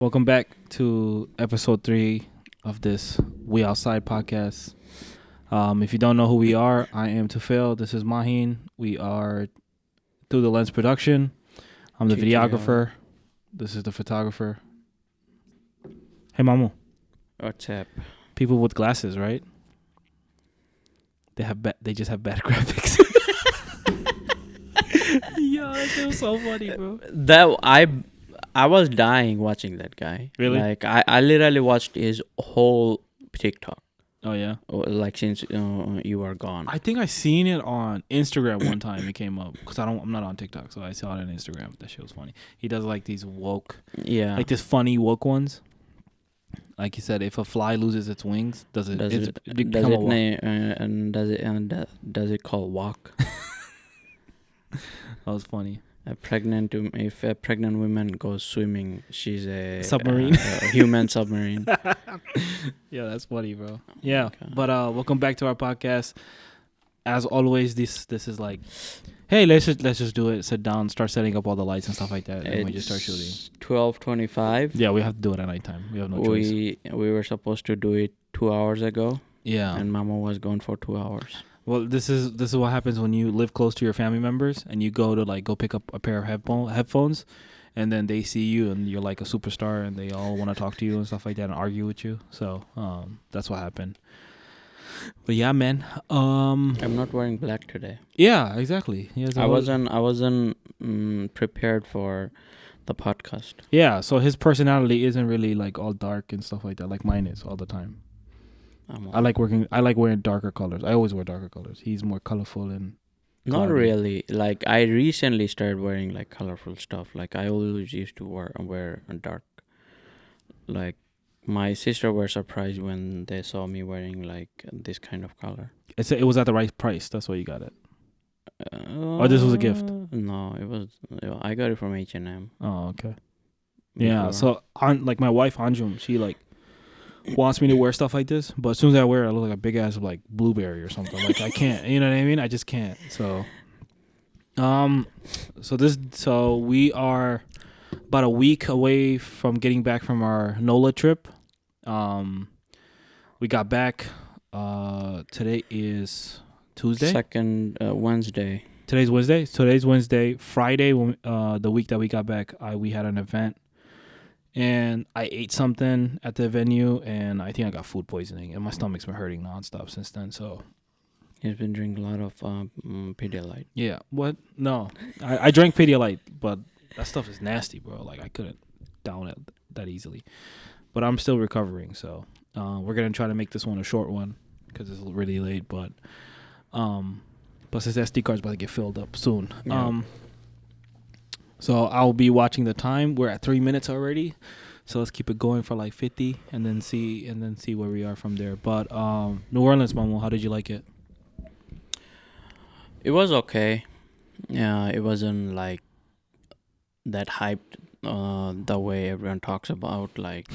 Welcome back to episode 3 of this We Outside podcast. If you don't know who we are, I am Tufel. This is Mahin. We are Through the Lens Production. I'm the videographer. This is the photographer. Hey, Mamu. What's up? People with glasses, right? They just have bad graphics. Yo, that was so funny, bro. I was dying watching that guy. Really? Like I literally watched his whole TikTok. Oh yeah. Like since you are gone. I think I seen it on Instagram one time. It came up because I'm not on TikTok, so I saw it on Instagram. That shit was funny. He does like these woke, Yeah. like this funny woke ones. Like you said, if a fly loses its wings, does it become a woke? Does it call walk? That was funny. If a pregnant woman goes swimming, she's a Submarine. A human submarine. Yeah, that's funny, bro. Yeah, Okay. but welcome back to our podcast. As always, this is like, hey, let's just do it. Sit down, start setting up all the lights and stuff like that, and we just start shooting. 12:25. Yeah, we have to do it at nighttime. We have no choice. We were supposed to do it 2 hours ago. Yeah, And Mama was gone for 2 hours. well, this is what happens when you live close to your family members and you go pick up a pair of headphones, and then they see you and you're like a superstar and they all want to talk to you and stuff like that and argue with you. So that's what happened. But yeah, man. I'm not wearing black today. Yeah, exactly. I wasn't prepared for the podcast. Yeah, so his personality isn't really like all dark and stuff like that, like mine is all the time. I like wearing darker colors. I always wear darker colors. He's more colorful and Not cloudy. really. Like I recently started wearing like colorful stuff. Like I always used to wear a dark. Like my sister were surprised when they saw me wearing like this kind of color. It was at the right price. That's why you got it. Or this was a gift? No, I got it from H&M. Oh, okay. Yeah. before. So like my wife Anjum, she like wants me to wear stuff like this, but as soon as I wear it, I look like a big ass like blueberry or something. Like I can't. You know what I mean? I just can't. So, so we are about a week away from getting back from our NOLA trip. We got back. Today is Tuesday. Second Wednesday. Today's Wednesday. Friday, when, the week that we got back, we had an event, and I ate something at the venue, and I think I got food poisoning, and my stomach's been hurting nonstop since then. So He's been drinking a lot of Pedialyte. yeah, what? No, I drank Pedialyte, but that stuff is nasty, bro. Like I couldn't down it that easily, but I'm still recovering. So we're gonna try to make this one a short one because it's really late, but plus his SD card's about to get filled up soon. Yeah. So I'll be watching the time. We're at 3 minutes already, so let's keep it going for like 50, and then see where we are from there. But New Orleans, Mamo, how did you like it? It was okay. Yeah, it wasn't like that hyped the way everyone talks about. Like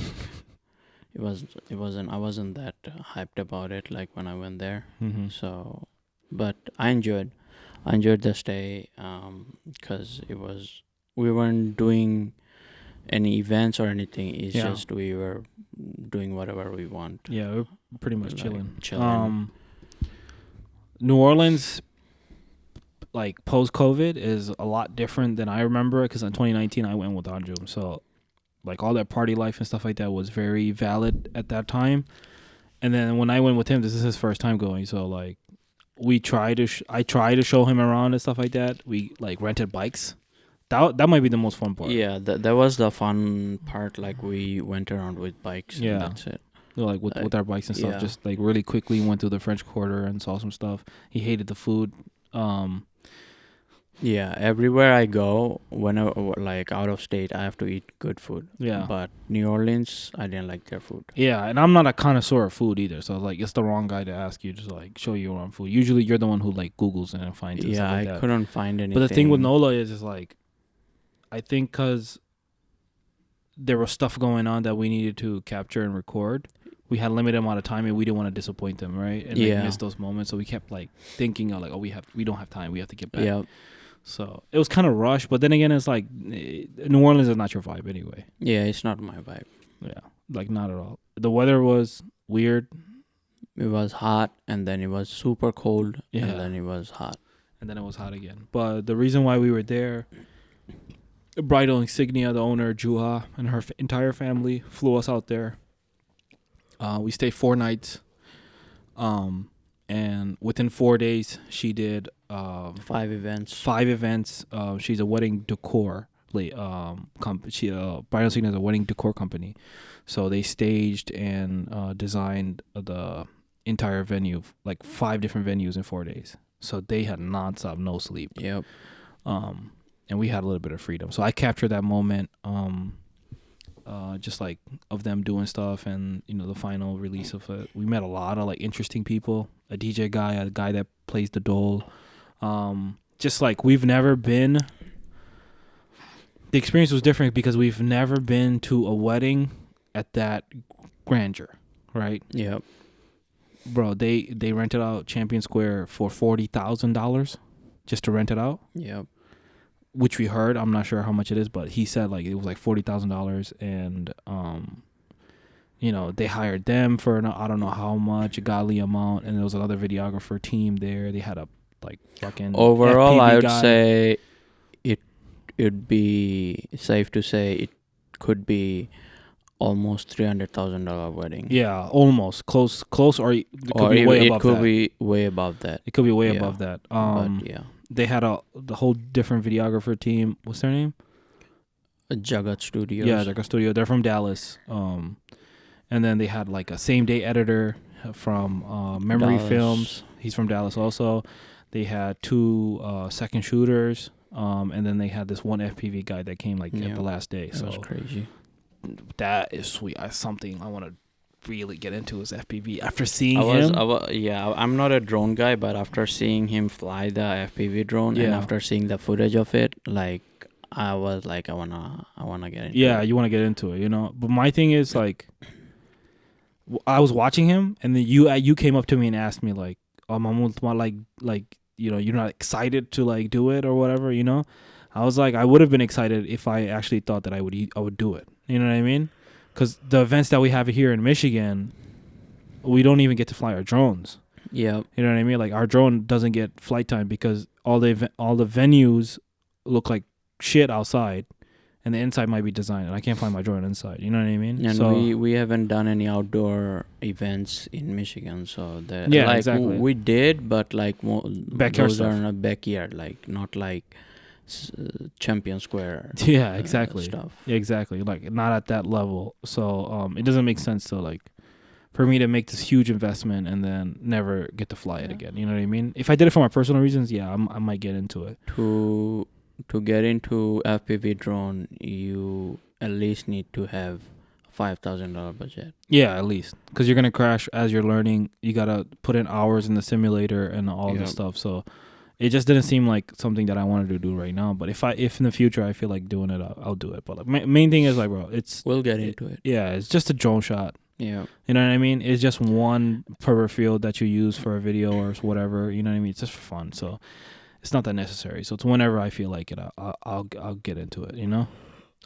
it wasn't. I wasn't that hyped about it. Like when I went there. Mm-hmm. So, but I enjoyed the stay. Because we weren't doing any events or anything. It's Yeah. just we were doing whatever we want. Yeah, we're pretty much Like, chilling. New Orleans, like post COVID, is a lot different than I remember because in 2019 I went with Anjum, so like all that party life and stuff like that was very valid at that time. And then when I went with him, this is his first time going, so like I try to show him around and stuff like that. We like rented bikes. That might be the most fun part. Yeah, that was the fun part. Like we went around with bikes. Yeah. And that's it. Like with our bikes and stuff, yeah. just like really quickly went through the French Quarter and saw some stuff. He hated the food. Yeah, everywhere I go, whenever like out of state, I have to eat good food. Yeah. But New Orleans, I didn't like their food. Yeah, and I'm not a connoisseur of food either, so like it's the wrong guy to ask you to like show you around food. Usually you're the one who like Googles and finds it. Yeah, stuff like I that. couldn't find anything. But the thing with NOLA is like, I think because there was stuff going on that we needed to capture and record, we had a limited amount of time and we didn't want to disappoint them, right? And like, Yeah. miss those moments, so we kept like thinking of like, oh, we don't have time, we have to get back. Yeah, So it was kind of rushed, but then again, it's like New Orleans is not your vibe anyway. Yeah, it's not my vibe. Yeah, like not at all. The weather was weird. It was hot, and then it was super cold, Yeah. and then it was hot. And then it was hot again. But the reason why we were there, Bridal Insignia, the owner, Juha, and her entire family flew us out there. We stayed 4 nights. And within 4 days, she did 5 events. 5 events. She's a wedding decor. Bridal Insignia is a wedding decor company. So they staged and designed the entire venue, like 5 different venues in 4 days. So they had nonstop, no sleep. Yep. And we had a little bit of freedom. So I captured that moment, just like of them doing stuff, and the final release of it. We met a lot of like interesting people. A DJ guy, a guy that plays the dole. Just like we've never been. The experience was different because we've never been to a wedding at that grandeur, right? Yep. Bro, they rented out Champion Square for $40,000 just to rent it out. Yep. Which we heard. I'm not sure how much it is, but he said like it was like $40,000, and they hired them for I don't know how much, a godly amount, and there was another videographer team there. They had a like fucking overall, FPV I would guy. say it'd be safe to say it could be almost $300,000 wedding. Yeah, almost close, or it could Or be way it above could that. be way above that. It could be way Yeah. above that. But yeah, They had the whole different videographer team. What's their name? Jagat Studios. Yeah, like a studio. They're from Dallas. And then they had like a same day editor from Memory Dallas. Films. He's from Dallas also. They had 2 second shooters. And then they had this one FPV guy that came like at the last day. That was So crazy. that is sweet. Something I want to really get into is FPV. After seeing I'm not a drone guy, but after seeing him fly the FPV drone and after seeing the footage of it, like I was like, I wanna get into it. Yeah, you want to get into it, But my thing is like, I was watching him, and then you came up to me and asked me like, you're not excited to like do it or whatever, I was like, I would have been excited if I actually thought that I would do it. You know what I mean? Because the events that we have here in Michigan, we don't even get to fly our drones. Yeah. You know what I mean? Like our drone doesn't get flight time because all the venues look like shit outside, and the inside might be designed, and I can't find my drone inside. You know what I mean? And so, we haven't done any outdoor events in Michigan, so exactly. We did, but like Backyard those stuff. are in a backyard, like not like Champion Square. Yeah, exactly. Stuff. Yeah, exactly. Like not at that level. So it doesn't make sense to like for me to make this huge investment and then never get to fly it again. You know what I mean? If I did it for my personal reasons, I might get into it. To get into FPV drone, you at least need to have $5,000 budget. Yeah, at least, because you're gonna crash as you're learning. You gotta put in hours in the simulator and all this stuff. So it just didn't seem like something that I wanted to do right now. But if in the future I feel like doing it, I'll do it. But like, main thing is like, bro, we'll get into it. Yeah, it's just a drone shot. Yeah, you know what I mean. It's just one per field that you use for a video or whatever. You know what I mean. It's just for fun. So it's not that necessary. So it's whenever I feel like it, I'll get into it.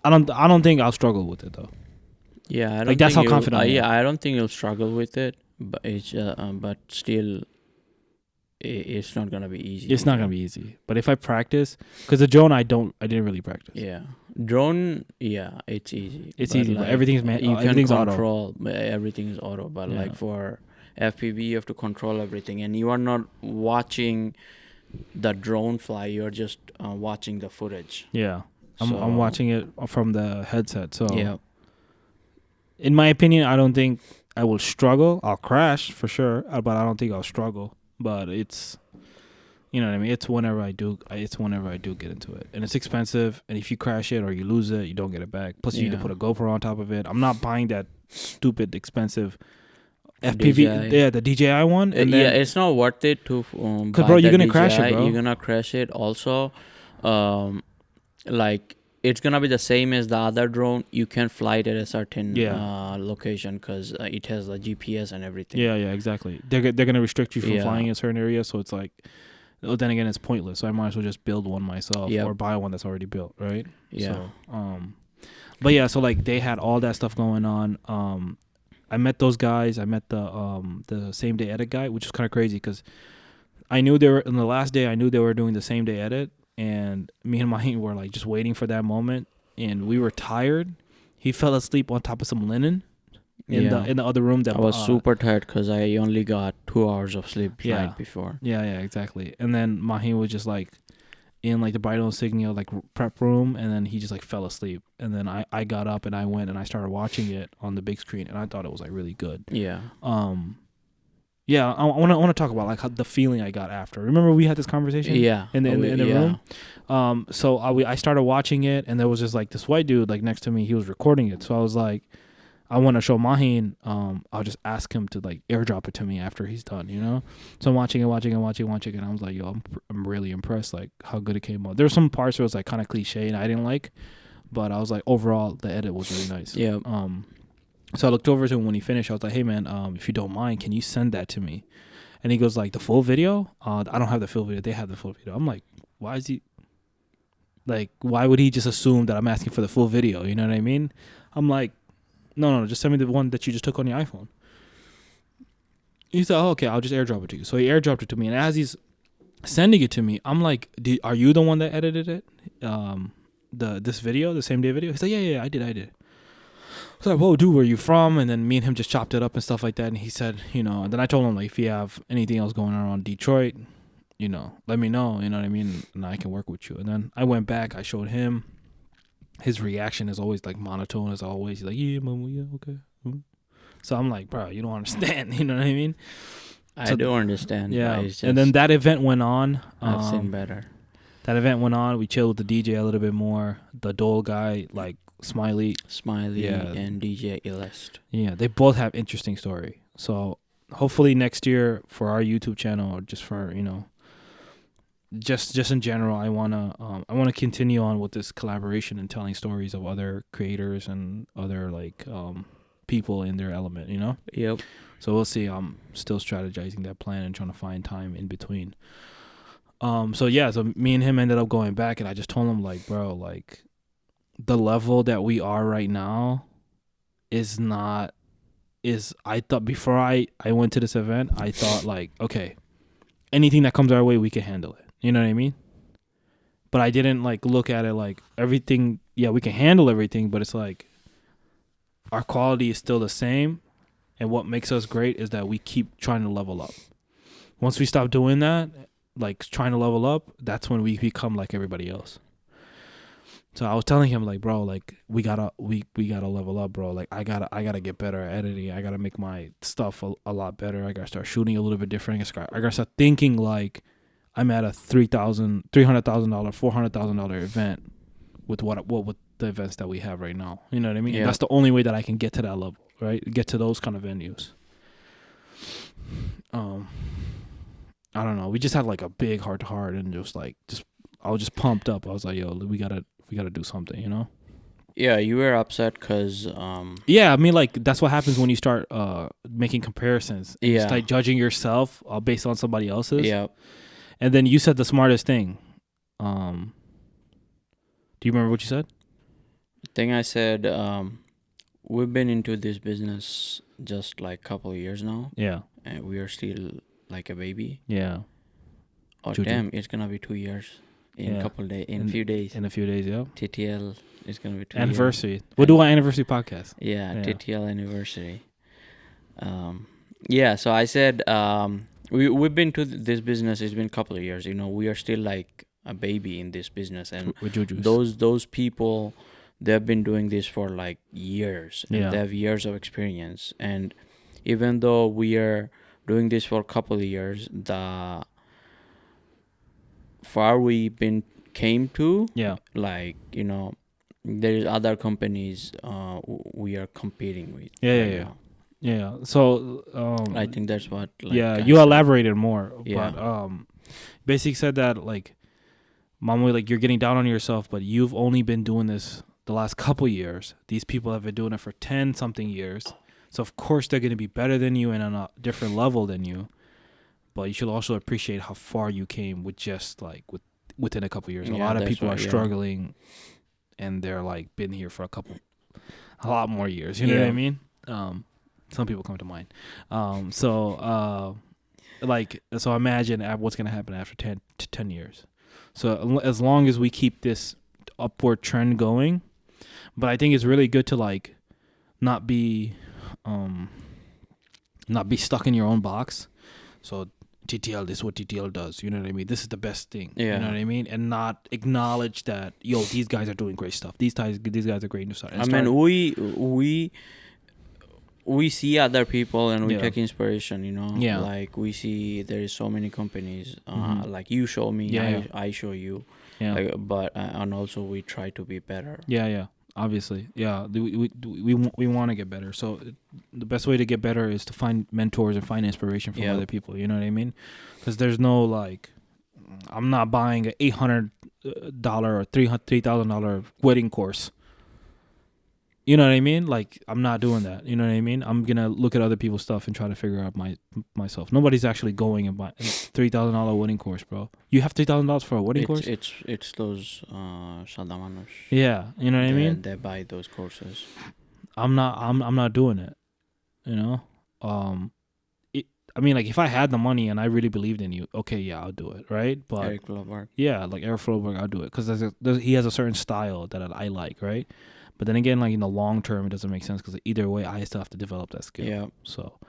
I don't think I'll struggle with it though. Yeah, I don't like that's how confident I am. I don't think you'll struggle with it, but it's but still, it's not gonna be easy. It's not gonna be easy. But if I practice, because the drone I didn't really practice. Yeah, drone. Yeah, it's easy. It's easy, but everything's you everything's can control. Everything's auto, but like for FPV, you have to control everything, and you are not watching the drone fly. You're just watching the footage. Yeah, I'm watching it from the headset. So yeah. In my opinion, I don't think I will struggle. I'll crash for sure, but I don't think I'll struggle. But it's, you know what I mean? It's whenever I do get into it. And it's expensive. And if you crash it or you lose it, you don't get it back. Plus, you need to put a GoPro on top of it. I'm not buying that stupid expensive FPV. DJI. Yeah, the DJI one. And then, it's not worth it to buy bro, you're the going to DJI. crash it, bro. You're going to crash it. Also, like, it's going to be the same as the other drone. You can fly it at a certain location because it has the GPS and everything. Yeah, exactly. They're going to restrict you from flying in certain areas. So it's like, then again, it's pointless. So I might as well just build one myself Yep. or buy one that's already built, right? Yeah. So, but yeah, so like they had all that stuff going on. I met those guys. I met the same day edit guy, which is kind of crazy because I knew they were in the last day. I knew they were doing the same day edit, and me and Mahin were like just waiting for that moment, and we were tired. He fell asleep on top of some linen in the other room. That I was super tired because I only got 2 hours of sleep night before. Yeah, exactly. And then Mahin was just like in like the bridal insignia like prep room, and then he just like fell asleep. And then I got up and I went and I started watching it on the big screen, and I thought it was like really good. Yeah. Yeah, I want to talk about like how the feeling I got after. Remember we had this conversation? Yeah. In the room. So I started watching it, and there was just like this white dude like next to me. He was recording it, so I was like, I want to show Mahin. I'll just ask him to like airdrop it to me after he's done, you know. So I'm watching it, and I was like, yo, I'm really impressed, like how good it came out. There's some parts where it was like kind of cliche and I didn't like, but I was like overall the edit was really nice. Yeah. So I looked over to him when he finished. I was like, hey man, if you don't mind, can you send that to me? And he goes like, the full video? I don't have the full video. They have the full video. I'm like, why is he? Like, why would he just assume that I'm asking for the full video? You know what I mean? I'm like, no, just send me the one that you just took on your iPhone. He said, oh, okay, I'll just airdrop it to you. So he airdropped it to me. And as he's sending it to me, I'm like, are you the one that edited it? This video, the same day video? He's like, yeah, I did. I was like, whoa, dude, where are you from? And then me and him just chopped it up and stuff like that. And he said, and then I told him, like, if you have anything else going on around Detroit, let me know, you know what I mean? And I can work with you. And then I went back, I showed him. His reaction is always like monotone as always. He's like, yeah, mama, yeah, okay. So I'm like, bro, you don't understand. You know what I mean? I do understand. Yeah. And then that event went on. I've seen better. That event went on. We chilled with the DJ a little bit more. The Dole guy, like Smiley, and DJ Elist. Yeah, they both have interesting story. So hopefully next year for our YouTube channel, or just for just in general, I wanna continue on with this collaboration and telling stories of other creators and other like people in their element. Yep. So we'll see. I'm still strategizing that plan and trying to find time in between. So me and him ended up going back, and I just told him like, bro, like the level that we are right now I thought before I went to this event, I thought like, okay, anything that comes our way, we can handle it. You know what I mean? But I didn't like look at it like everything. Yeah, we can handle everything, but it's like our quality is still the same. And what makes us great is that we keep trying to level up. Once we stop doing that, like trying to level up, that's when we become like everybody else. So I was telling him like, bro, like we gotta level up, bro. Like I gotta get better at editing. I gotta make my stuff a lot better. I gotta start shooting a little bit different. I gotta start thinking like I'm at a $300,000, $400,000 event with with the events that we have right now. You know what I mean? Yeah. And that's the only way that I can get to that level, right? Get to those kind of venues. I don't know. We just had like a big heart to heart, and I was just pumped up. I was like, yo, we gotta do something, you know? Yeah, you were upset because yeah, I mean, like that's what happens when you start making comparisons. You Yeah. start judging yourself based on somebody else's. yeah. And then you said the smartest thing. Do you remember what you said? I think I said we've been into this business just like a couple of years now, Yeah. and we are still like a baby. Yeah. Oh Juju. damn, it's gonna be 2 years in Yeah. a couple of days, in a few days. In a few days, yeah. TTL is gonna be 2 Anniversary. years. We'll do our anniversary podcast. Yeah, Yeah. TTL anniversary. So I said we've been to this business. It's been a couple of years. We are still like a baby in this business, and With Juju's. those people, they've been doing this for like years. And Yeah. they have years of experience. And even though we are doing this for a couple of years, the far we came to, Yeah. like there is other companies we are competing with. Yeah, right yeah. now. Yeah. So I think that's what. Like, yeah, I you said. elaborated more. Yeah. But basically said that like Mama, like you're getting down on yourself, but you've only been doing this the last couple years. These people have been doing it for 10 something years. So of course they're gonna be better than you and on a different level than you. but you should also appreciate how far you came with just like within a couple years. A Yeah, lot of that's people are right, yeah. struggling, and they're like been here for a lot more years. You know what I Yeah. mean? Some people come to mind. So imagine what's gonna happen after 10 years. So as long as we keep this upward trend going, but I think it's really good to like not be stuck in your own box. So TTL, this is what TTL does. You know what I mean? This is the best thing. Yeah. You know what I mean? And not acknowledge that, yo, these guys are doing great stuff. These guys are great new stuff. I mean, we see other people and we Yeah. take inspiration, Yeah. like we see there is so many companies, Mhm. like you show me, Yeah. I show you, Yeah. like, but and also we try to be better. Yeah. Obviously, yeah. We want to get better. So the best way to get better is to find mentors and find inspiration from Yeah. other people. You know what I mean? Because there's no like, I'm not buying a $800 or $3,000 wedding course. You know what I mean? Like, I'm not doing that. You know what I mean? I'm gonna look at other people's stuff and try to figure out myself. Nobody's actually going and buying a $3,000 wedding course, bro. You have $3,000 for a wedding course? It's those Sadamanush. Yeah, you know what I mean? They buy those courses. I'm not doing it. You know? I mean, like, if I had the money and I really believed in you, okay, yeah, I'll do it, right? But Eric Loberg. yeah, like Eric Floberg, I'll do it because he has a certain style that I like, right? But then again, like in the long term, it doesn't make sense because either way, I still have to develop that skill. Yeah. So,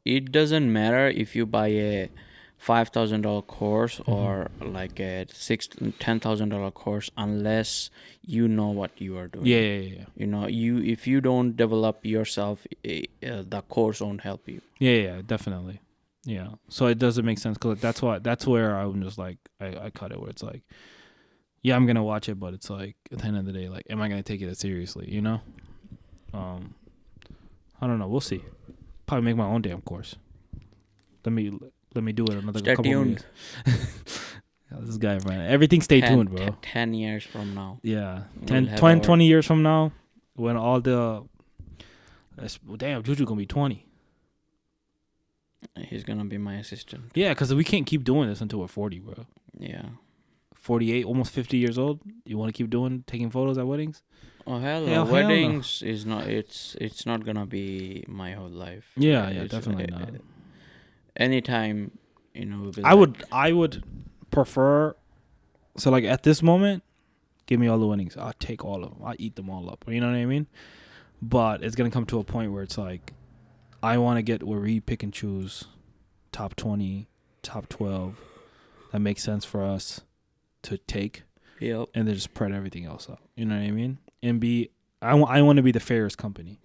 it doesn't matter if you buy a $5,000 course Mhm. or like a $10,000 course, unless you know what you are doing. Yeah. If you don't develop yourself, the course won't help you. Yeah, definitely. Yeah. So it doesn't make sense because that's where I'm just like, I cut it where it's like, yeah, I'm going to watch it, but it's like, at the end of the day, like, am I going to take it as seriously, you know? I don't know. We'll see. Probably make my own damn course. Let me do it another Stay couple tuned. of years. Yeah, this guy, man. Everything stay tuned, bro. 10 years from now. Yeah. We'll have 20 years from now, when all the... Damn, Juju going to be 20. He's going to be my assistant. Yeah, because we can't keep doing this until we're 40, bro. Yeah. 48, almost 50 years old. You want to keep taking photos at weddings? Oh, hell Hell no. no. Weddings is not, it's not going to be my whole life. Yeah, It's, definitely not. Anytime, we'll be I would prefer, so like at this moment, give me all the weddings. I'll take all of them. I'll eat them all up. You know what I mean? But it's going to come to a point where it's like, I want to get where we pick and choose top 20, top 12 that makes sense for us to take. Yep. And then just spread everything else out. You know what I mean? And I want to be the fairest company.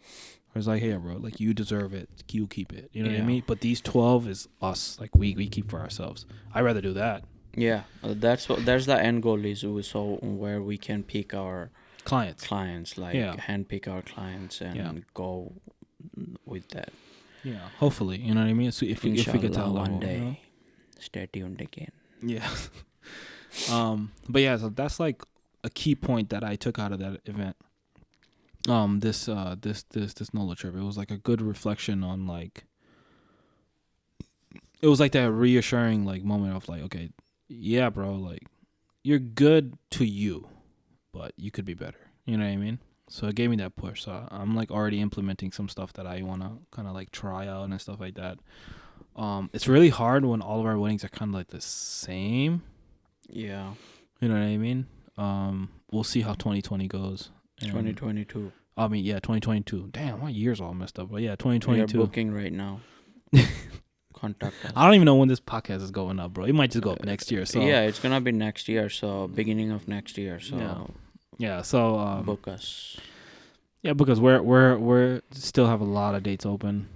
Where it's like, hey, bro, like, you deserve it. You keep it. You know what I mean? But these 12 is us. Like, we keep for ourselves. I'd rather do that. Yeah, that's the end goal is so where we can pick our Clients, like hand pick our clients and go with that. Yeah, hopefully, you know what I mean. So if we get to that level, one day, stay tuned again. Yeah. But yeah, so that's like a key point that I took out of that event. This NOLA trip. It was like a good reflection on like. It was like that reassuring like moment of like, okay, yeah, bro, like you're good to you, but you could be better. You know what I mean? So it gave me that push. So I'm like already implementing some stuff that I want to kind of like try out and stuff like that. It's really hard when all of our weddings are kind of like the same. Yeah. You know what I mean? We'll see how 2020 goes. 2022. I mean, yeah, 2022. Damn, my year's all messed up. But yeah, 2022. We are booking right now. Contact us. I don't even know when this podcast is going up, bro. It might just go up next year. So yeah, it's gonna be next year. So beginning of next year. So yeah. So book us. Yeah, because we're still have a lot of dates open.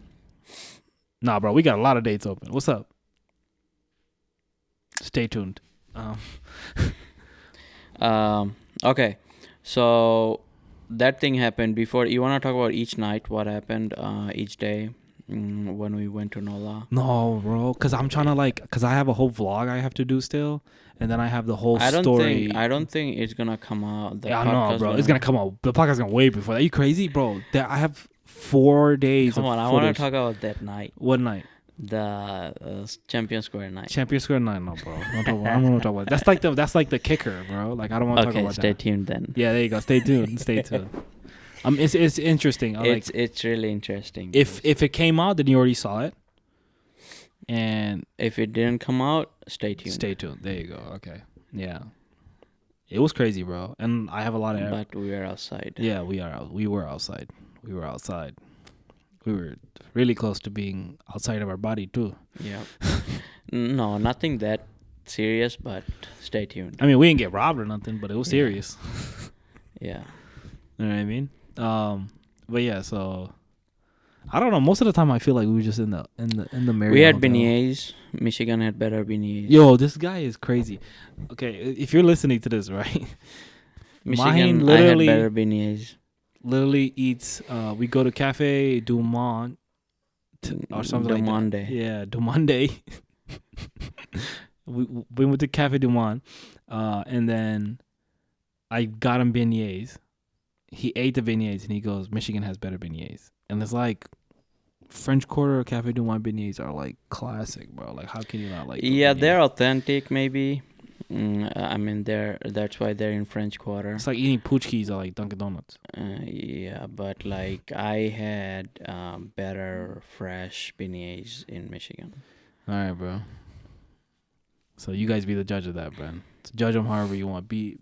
Nah, bro, we got a lot of dates open. What's up? Stay tuned. Okay, so that thing happened before. You want to talk about each night? What happened each day when we went to NOLA? No, bro, because I'm trying to because I have a whole vlog I have to do still, and then I have the whole story. I don't think it's gonna come out. Yeah, I know, bro. It's gonna come out. The podcast is gonna wait before that. Are you crazy, bro? I have 4 days. Come on, I want to talk about that night. What night? The Champion Square night. Champion Square? No, bro. Don't talk about, I don't want to talk about that. That's like the kicker, bro. Like I don't want to talk Okay, about stay that. tuned then. Yeah, there you go. Stay tuned. Stay tuned. It's interesting. It's really interesting. If it came out, then you already saw it. And if it didn't come out, stay tuned. Stay tuned. There you go. Okay. Yeah. It was crazy, bro. And I have a lot of. But we were outside. Yeah, we were outside. We were really close to being outside of our body too. Yeah. No, nothing that serious, but stay tuned. I mean, we didn't get robbed or nothing, but it was serious. Yeah. You know what I mean? But yeah, so I don't know. Most of the time, I feel like we were just in the Marriott. We had hotel. beignets. Michigan had better beignets. Yo, this guy is crazy. Okay, if you're listening to this, right? Michigan, literally, I had better beignets. Literally eats. We go to Cafe Du Monde or something like that. Yeah, Du Monde. we went to Cafe Du Monde, and then I got him beignets. He ate the beignets and he goes, "Michigan has better beignets." And it's like French Quarter Cafe Du Monde beignets are like classic, bro. Like, how can you not like? Yeah, they're authentic, maybe. I mean, that's why they're in French Quarter. It's like eating Poochkies or like Dunkin' Donuts. Yeah, but like I had better fresh beignets in Michigan. All right, bro. So you guys be the judge of that, bro. So judge them however you want. Be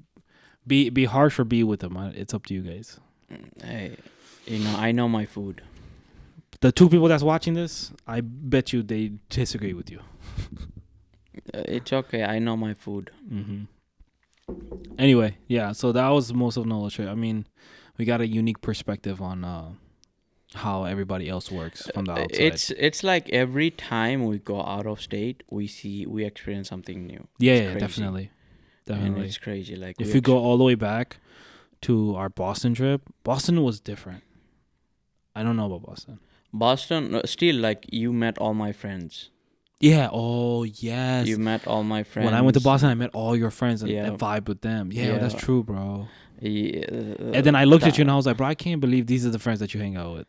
harsh or be with them. It's up to you guys. Hey, I know my food. The two people that's watching this, I bet you they disagree with you. It's okay. I know my food. Mm-hmm. Anyway, yeah. So that was most of Nola trip. I mean, we got a unique perspective on how everybody else works from the outside. It's like every time we go out of state, we experience something new. Yeah, definitely. And it's crazy. Like if we go all the way back to our Boston trip, Boston was different. I don't know about Boston. Boston, still, like, you met all my friends. Yeah. Oh, yes. You met all my friends. When I went to Boston, I met all your friends and vibed with them. Yeah, that's true, bro. And then I looked at you and I was like, bro, I can't believe these are the friends that you hang out with.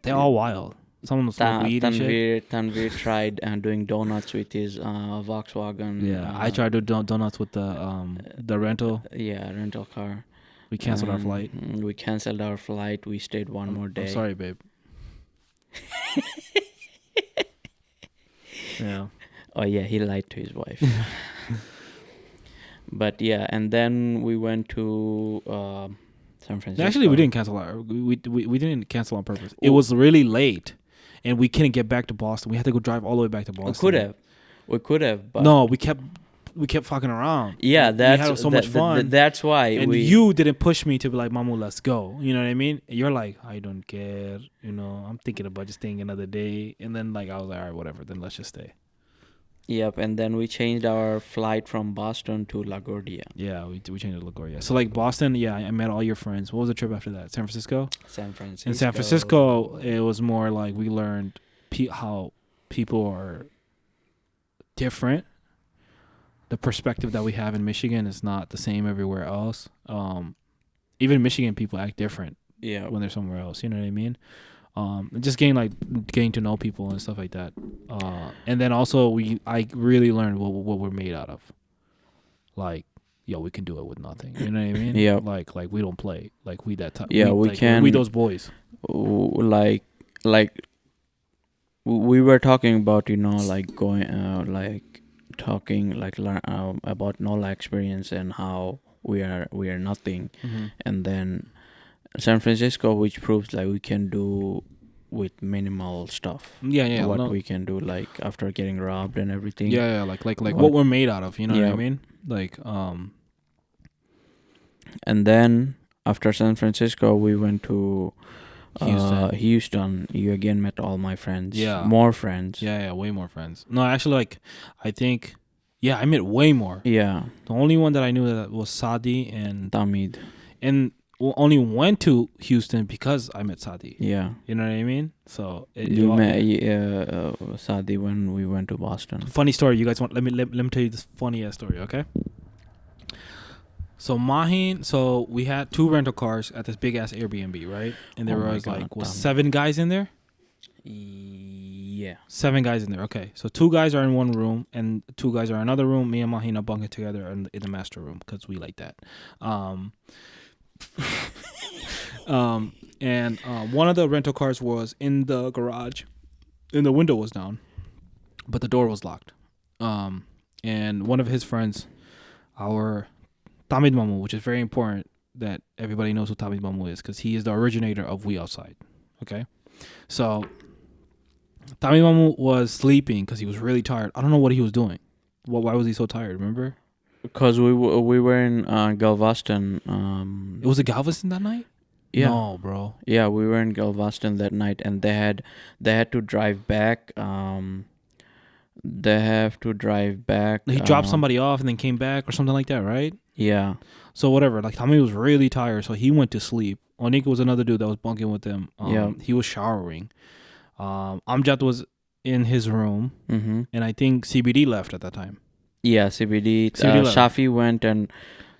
They're all wild. Some of them smoke weed and shit. Tanvir tried doing donuts with his Volkswagen. Yeah, I tried to do donuts with the rental. Yeah, rental car. We canceled our flight. We canceled our flight. We stayed one more day. I'm sorry, babe. Yeah. Oh yeah, he lied to his wife. But yeah, and then we went to San Francisco. Actually, we didn't cancel we didn't cancel on purpose. It was really late, and we couldn't get back to Boston. We had to go drive all the way back to Boston. We could have. But no, we kept fucking around. Yeah, we had so much fun. That's why. And you didn't push me to be like, Mamu, let's go. You know what I mean? You're like, I don't care. I'm thinking about just staying another day. And then like I was like, all right, whatever. Then let's just stay. Yep, and then we changed our flight from Boston to LaGuardia. Yeah, we changed to LaGuardia. So like Boston, yeah, I met all your friends. What was the trip after that? San Francisco? San Francisco. In San Francisco, it was more like we learned how people are different. The perspective that we have in Michigan is not the same everywhere else. Even Michigan people act different. Yeah. When they're somewhere else, you know what I mean? Just getting to know people and stuff like that. And then also I really learned what we're made out of. Like, yo, we can do it with nothing. You know what I mean? Yeah. Like we don't play. Like we that type. Yeah, we can. We those boys. Like we were talking about like going talking like about NOLA experience and how we are nothing, and then San Francisco, which proves like we can do with minimal stuff. Yeah. What we can do, like after getting robbed and everything. Yeah. Like what we're made out of. You know what I mean? Like And then after San Francisco, we went to Houston. You again met all my friends. Yeah. More friends. Yeah, way more friends. No, actually, like, I think, I met way more. Yeah. The only one that I knew that was Sadi and Tamid. And only went to Houston because I met Sadi. Yeah. You know what I mean? So you met Sadi when we went to Boston. Funny story. You guys want? Let me tell you this funny ass story. Okay. So Mahin, we had 2 rental cars at this big ass Airbnb, right? And there was 7 guys in there. Yeah. 7 guys in there. Okay, so 2 guys are in one room and 2 guys are in another room. Me and Mahina bunking together in the master room because we like that. Um, and one of the rental cars was in the garage, and the window was down, but the door was locked. And one of his friends, our Tamid Mamu, which is very important that everybody knows who Tamid Mamu is because he is the originator of We Outside. Okay, so Tamid Mamu was sleeping because he was really tired. I don't know what he was doing. Why was he so tired? Remember? Because we were in Galveston. It was a Galveston that night. Yeah. No, bro. Yeah, we were in Galveston that night, and they had to drive back. They have to drive back. He dropped somebody off and then came back or something like that, right? Yeah. So whatever. Like Tommy was really tired, so he went to sleep. Onika was another dude that was bunking with him. Yeah. He was showering. Amjad was in his room, Mm-hmm. and I think CBD left at that time. Yeah, CBD. CBD left. Shafi went, and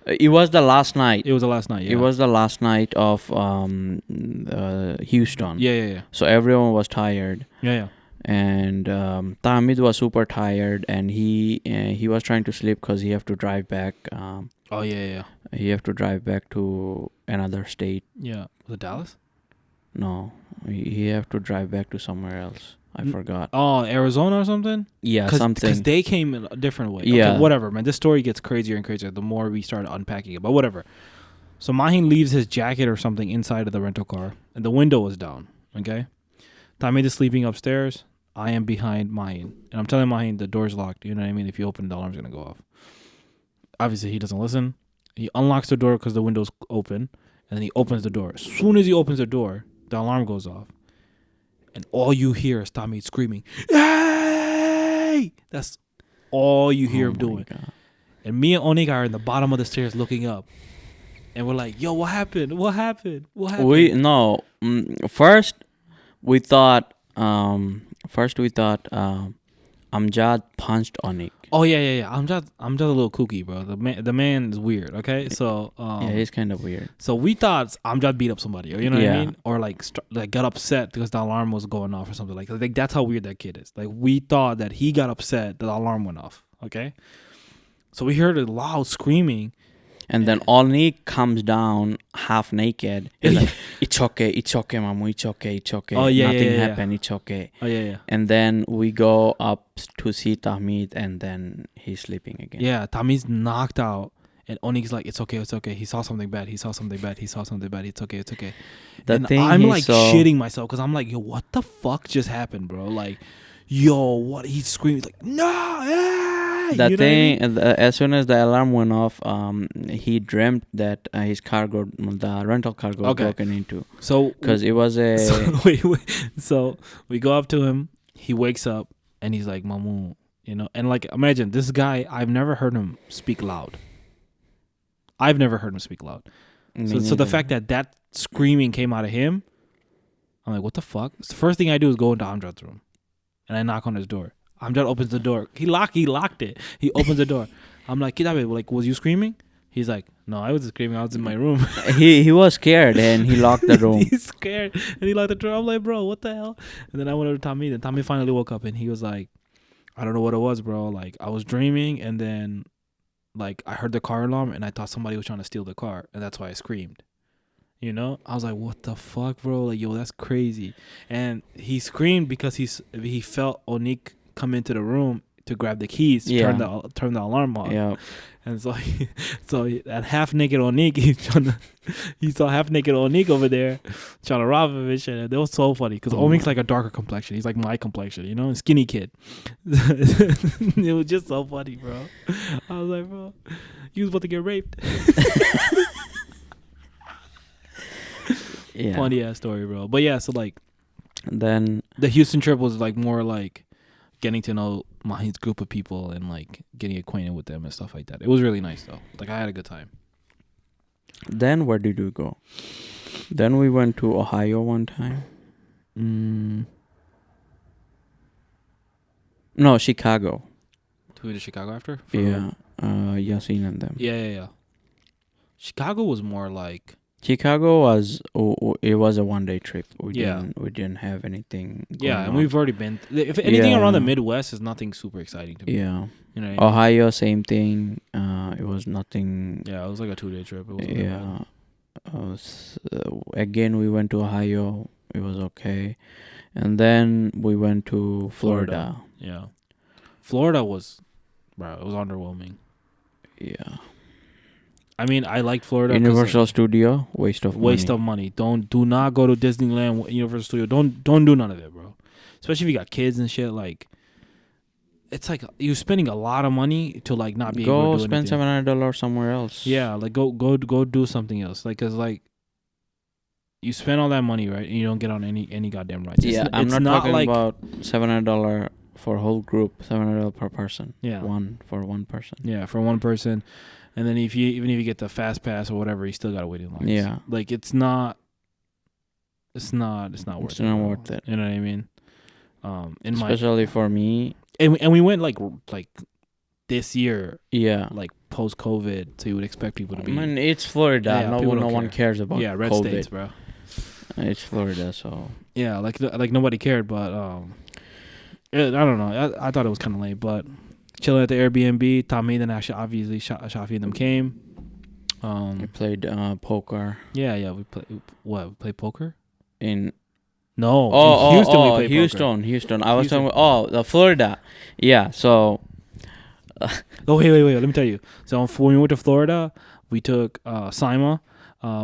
it was the last night. It was the last night. Yeah. It was the last night of Houston. Yeah. So everyone was tired. Yeah. And Tamid was super tired, and he was trying to sleep because he have to drive back. Yeah. He have to drive back to another state. Yeah. Was it Dallas? No, he have to drive back to somewhere else. I forgot. Oh, Arizona or something? Yeah, something. Because they came in a different way. Yeah. Okay, whatever, man. This story gets crazier and crazier the more we start unpacking it. But whatever. So Mahin leaves his jacket or something inside of the rental car, and the window was down. Okay? Tamid is sleeping upstairs. I am behind Mahin. And I'm telling Mahin the door's locked. You know what I mean? If you open, the alarm's going to go off. Obviously, he doesn't listen. He unlocks the door because the window's open, and then he opens the door. As soon as he opens the door, the alarm goes off. And all you hear is Tamid screaming, "Hey!" That's all you hear him doing. God. And me and Onika are in the bottom of the stairs looking up. And we're like, yo, what happened? What happened? First we thought Amjad punched Onik. Oh yeah. I'm just a little kooky, bro. The man is weird. Okay, so Yeah, he's kind of weird. So we thought Amjad beat up somebody, or you know what I Yeah. mean, or like got upset because the alarm was going off or something like that. Like that's how weird that kid is. Like we thought that he got upset that the alarm went off. Okay, so we heard a loud screaming. And then Onik comes down half naked. He's like, it's okay, Mamu, it's okay. Oh, yeah, Nothing yeah. happened, it's okay. Oh yeah. And then we go up to see Tahmid, and then he's sleeping again. Yeah, Tommy's knocked out, and Onik's like, it's okay. He saw something bad. It's okay. The And thing I'm he like saw- shitting myself because I'm like, yo, what the fuck just happened, bro? Like, yo, what? He's screaming like, no, hey! The You know what I mean? thing, as soon as the alarm went off, he dreamt that his cargo, the rental car, got broken into. So Because it was a... So we go up to him. He wakes up and he's like, Mamu, you know, and like imagine this guy. I've never heard him speak loud. So the fact that screaming came out of him, I'm like, what the fuck? So the first thing I do is go into Amjad's room, and I knock on his door. Amjad opens the door. He locked it. He opens the door. I'm like, Kitabe, like, was you screaming? He's like, no, I wasn't screaming. I was in my room. he was scared and he locked the room. He's scared and he locked the door. I'm like, bro, what the hell? And then I went over to Tommy. Then Tommy finally woke up and he was like, I don't know what it was, bro. Like, I was dreaming and then, like, I heard the car alarm and I thought somebody was trying to steal the car. And that's why I screamed. You know? I was like, what the fuck, bro? Like, yo, that's crazy. And he screamed because he felt Onik come into the room to grab the keys to turn the alarm on. Yeah. And so that half naked Onik, he saw half naked Onik over there trying to rob him and shit. And it was so funny because Onik's like a darker complexion. He's like my complexion, you know, a skinny kid. It was just so funny, bro. I was like, bro, you was about to get raped. Yeah. Funny ass story, bro. But yeah, so like Then the Houston trip was like more like getting to know Mahin's group of people and like getting acquainted with them and stuff like that. It was really nice though. Like I had a good time. where did we go? Then we went to Ohio one time. No, Chicago. To Chicago after? Yeah. Yasin and them. Yeah. Chicago was more like Chicago was it was a 1 day trip. Yeah. We didn't have anything Yeah, going and on. we've already been. If anything around the Yeah. Midwest is nothing super exciting to me. Yeah. You know what I mean? Ohio, same thing. It was nothing. Yeah, it was like a 2 day trip. It wasn't that bad. Yeah. Again, we went to Ohio. It was okay, and then we went to Florida. Yeah. Florida was, bro, it was underwhelming. Yeah. I mean, I liked Florida. 'Cause, Universal Studio, waste of money. Do not go to Disneyland, Universal Studio. Don't do none of it, bro. Especially if you got kids and shit. Like, it's like you're spending a lot of money to like not be able Go to do spend anything. $700 somewhere else. Yeah, like go do something else. Like, cause like you spend all that money, right? And you don't get on any goddamn rides. Yeah, I'm not talking about $700 for a whole group. $700 per person. Yeah. One person. Yeah, for one person, and then even if you get the fast pass or whatever, you still gotta wait in line. Yeah. Like it's not worth It's it. not bro. worth it. You know what I mean? Especially for me. And we went like this year, Yeah. like post COVID, so you would expect people to I be. mean, it's Florida. Yeah, people no don't one care. cares about red COVID. states, bro. It's Florida, so Yeah, like nobody cared, but I don't know. I thought it was kind of lame, but chilling at the Airbnb. Tommy then actually obviously Shafi and them came. we played poker Yeah, we play poker. in No, in Houston we played poker. Houston. I was Houston. talking about the Florida. Yeah, so Oh wait. Let me tell you. So when we went to Florida, we took Saima,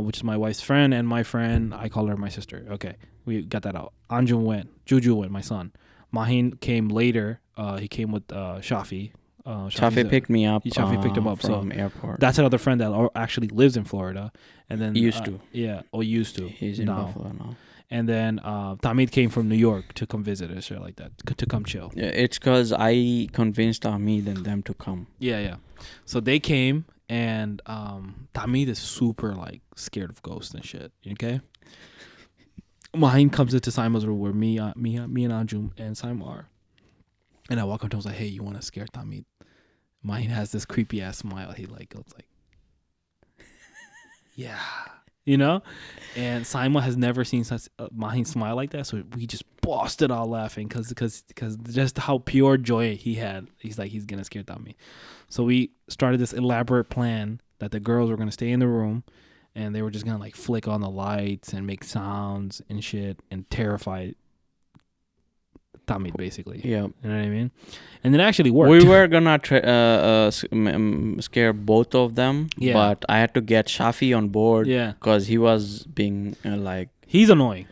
which is my wife's friend, and my friend. I call her my sister. Okay, we got that out. Anjum went. Juju went. My son. Mahin came later. He came with Shafi. Shafi picked me up. Shafi picked him up from airport. That's another friend that actually lives in Florida, and then Used to. Yeah, or used to. He's in Buffalo now. And then Tamid came from New York to come visit us or like that, to come chill. Yeah, it's because I convinced Hamid and them to come. Yeah. So they came, and Tamid is super like scared of ghosts and shit. Okay. Mahin comes into Simon's room where me and Anjum and Simon are, and I walk up to him and was like, "Hey, you want to scare Tamid?" Mahin has this creepy ass smile. He like goes like, "Yeah." You know, and Simon has never seen such Mahin smile like that, so we just busted out laughing because just how pure joy he had. He's like, he's gonna scare me. So we started this elaborate plan that the girls were gonna stay in the room, and they were just gonna like flick on the lights and make sounds and shit and terrify Tommy, basically. Yeah. You know what I mean? And it actually worked. We were gonna scare both of them, Yeah. but I had to get Shafi on board. Yeah. Because he was being like He's annoying.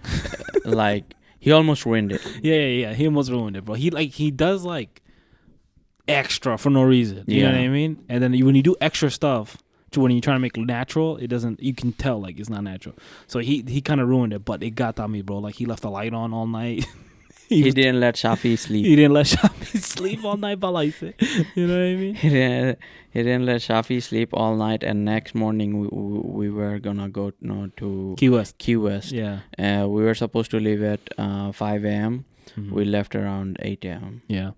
like he almost ruined it. Yeah. He almost ruined it, bro. He does like extra for no reason. You know what I mean? And then when you do extra stuff, when you're trying to make it natural, it doesn't. You can tell like it's not natural. So he kind of ruined it, but it got on me, bro. Like he left the light on all night. He didn't let Shafi sleep. He didn't let Shafi sleep all night, but you know what I mean? He didn't let Shafi sleep all night, and next morning we were gonna go to Key West. Yeah. We were supposed to leave at 5 a.m. Mm-hmm. We left around 8 a.m. Yeah.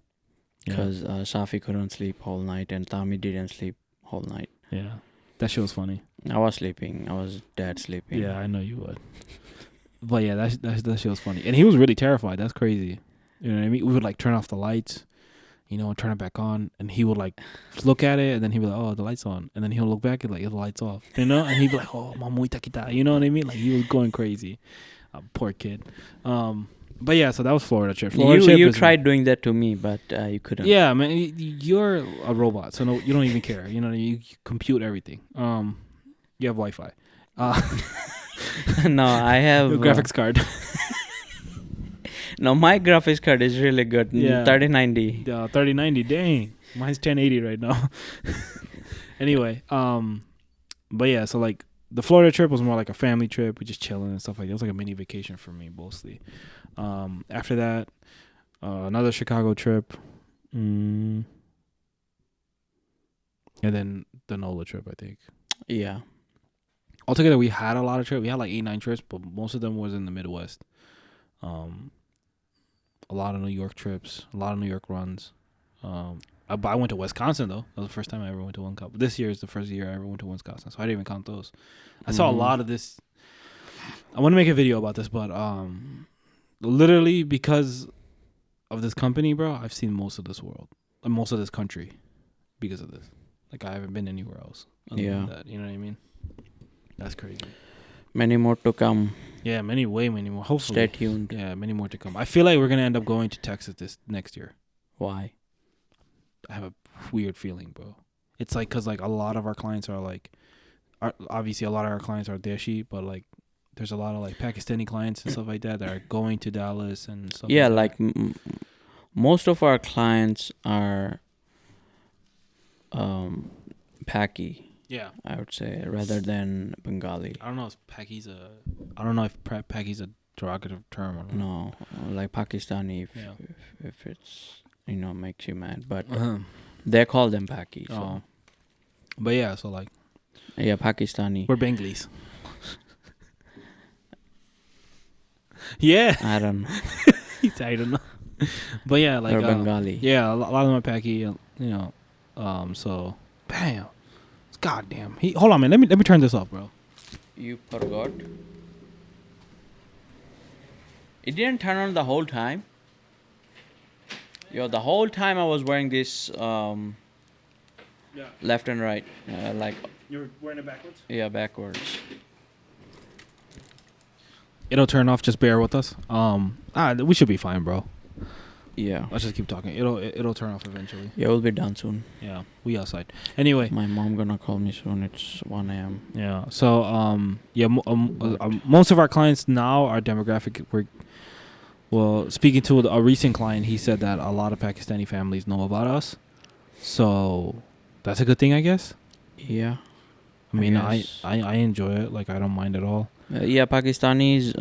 Because Shafi couldn't sleep whole night, and Tommy didn't sleep whole night. Yeah. That shit was funny. I was sleeping. I was dead sleeping. Yeah, I know you would. But yeah, that shit was funny, and he was really terrified. That's crazy. You know what I mean? We would like turn off the lights, and turn it back on, and he would like look at it, and then he'd be like, "Oh, the light's on," and then he'll look back and like, "The light's off," and he'd be like, "Oh, mamuita kita," you know what I mean? Like he was going crazy. Poor kid. But yeah, so that was Florida trip. You tried doing that to me, but you couldn't. Yeah, man, you're a robot, so no, you don't even care. You know, you compute everything. You have Wi-Fi. No, I have your graphics card. No, my graphics card is really good. Yeah. 3090. 3090. Dang, mine's 1080 right now. Anyway, but yeah, so like the Florida trip was more like a family trip. We just chilling and stuff like that. It was like a mini vacation for me mostly. After that, another Chicago trip, and then the NOLA trip, I think. Yeah. Altogether, we had a lot of trips. We had like 8-9 trips, but most of them was in the Midwest. A lot of New York trips, a lot of New York runs. But I went to Wisconsin though. That was the first time I ever went to Wisconsin. This year is the first year I ever went to Wisconsin, so I didn't even count those. I saw a lot of this. I want to make a video about this, but literally because of this company, bro, I've seen most of this world, most of this country, because of this. Like I haven't been anywhere else. Other than that, you know what I mean? That's crazy. Many more to come. Yeah, way many more. Hopefully, stay tuned. Yeah, many more to come. I feel like we're gonna end up going to Texas this next year. Why? I have a weird feeling, bro. It's like because like a lot of our clients are like, obviously a lot of our clients are Deshi, but like there's a lot of like Pakistani clients and stuff like that are going to Dallas and stuff. Yeah, like most of our clients are Paki. Yeah, I would say, rather than Bengali. I don't know if Paki's a derogative term or not. No, like Pakistani, if it's, makes you mad. But they call them Paki. So. But yeah, so like. Yeah, Pakistani. We're Bengals. Yeah. I don't know. I don't know. But yeah, like. Or Bengali. Yeah, a lot of them are Paki, so. Bam. Goddamn. Hold on, man. Let me turn this off, bro. You forgot? It didn't turn on the whole time. Yo, the whole time I was wearing this left and right, like. You're wearing it backwards? Yeah, backwards. It'll turn off. Just bear with us. We should be fine, bro. Yeah. Let's just keep talking. It'll turn off eventually. Yeah, we'll be done soon. Yeah, we outside. Anyway. My mom gonna call me soon. It's 1 a.m. Yeah. So most of our clients now are demographic. Speaking to a recent client, he said that a lot of Pakistani families know about us. So that's a good thing, I guess. Yeah. I mean, I enjoy it. Like I don't mind at all. Pakistani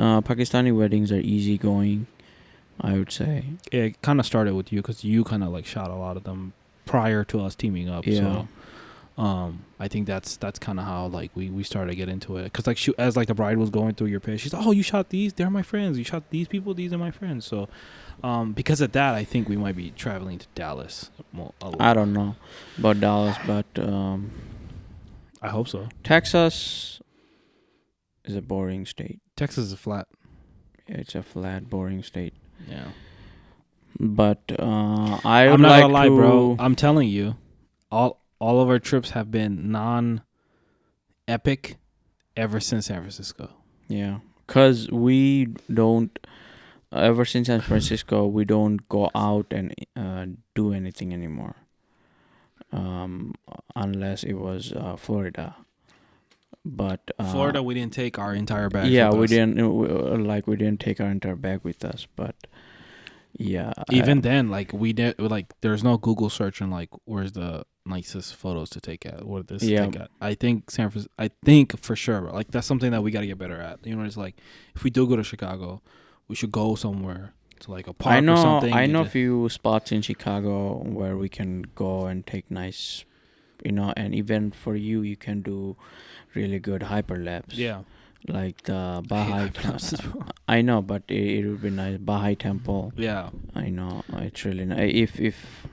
weddings are easygoing, I would say. It kind of started with you because you kind of like shot a lot of them prior to us teaming up. Yeah. So, I think that's kind of how like we started to get into it. Because like as like the bride was going through your page, she's like, oh, you shot these? They're my friends. You shot these people? These are my friends. So, because of that, I think we might be traveling to Dallas. I don't know about Dallas, but I hope so. Texas is a boring state. Texas is flat. Yeah, it's a flat, boring state. Yeah. But I'm not gonna lie, bro. I'm telling you, all of our trips have been non-epic ever since San Francisco. Yeah, cause we don't. Ever since San Francisco, we don't go out and do anything anymore. Unless it was Florida. But Florida, we didn't take our entire bag. Yeah, we didn't. We didn't take our entire bag with us. But yeah, even then, like we did. Like there's no Google search and like where's the nicest photos to take at. What this take at? I think San Francisco. I think for sure. Like that's something that we got to get better at. It's like if we do go to Chicago, we should go somewhere to like a park or something. I know a few spots in Chicago where we can go and take nice, and even for you can do really good hyperlapse. Yeah. Like the Baha'i Temple. I know, but it would be nice. Baha'i Temple. Yeah. I know. It's really nice. If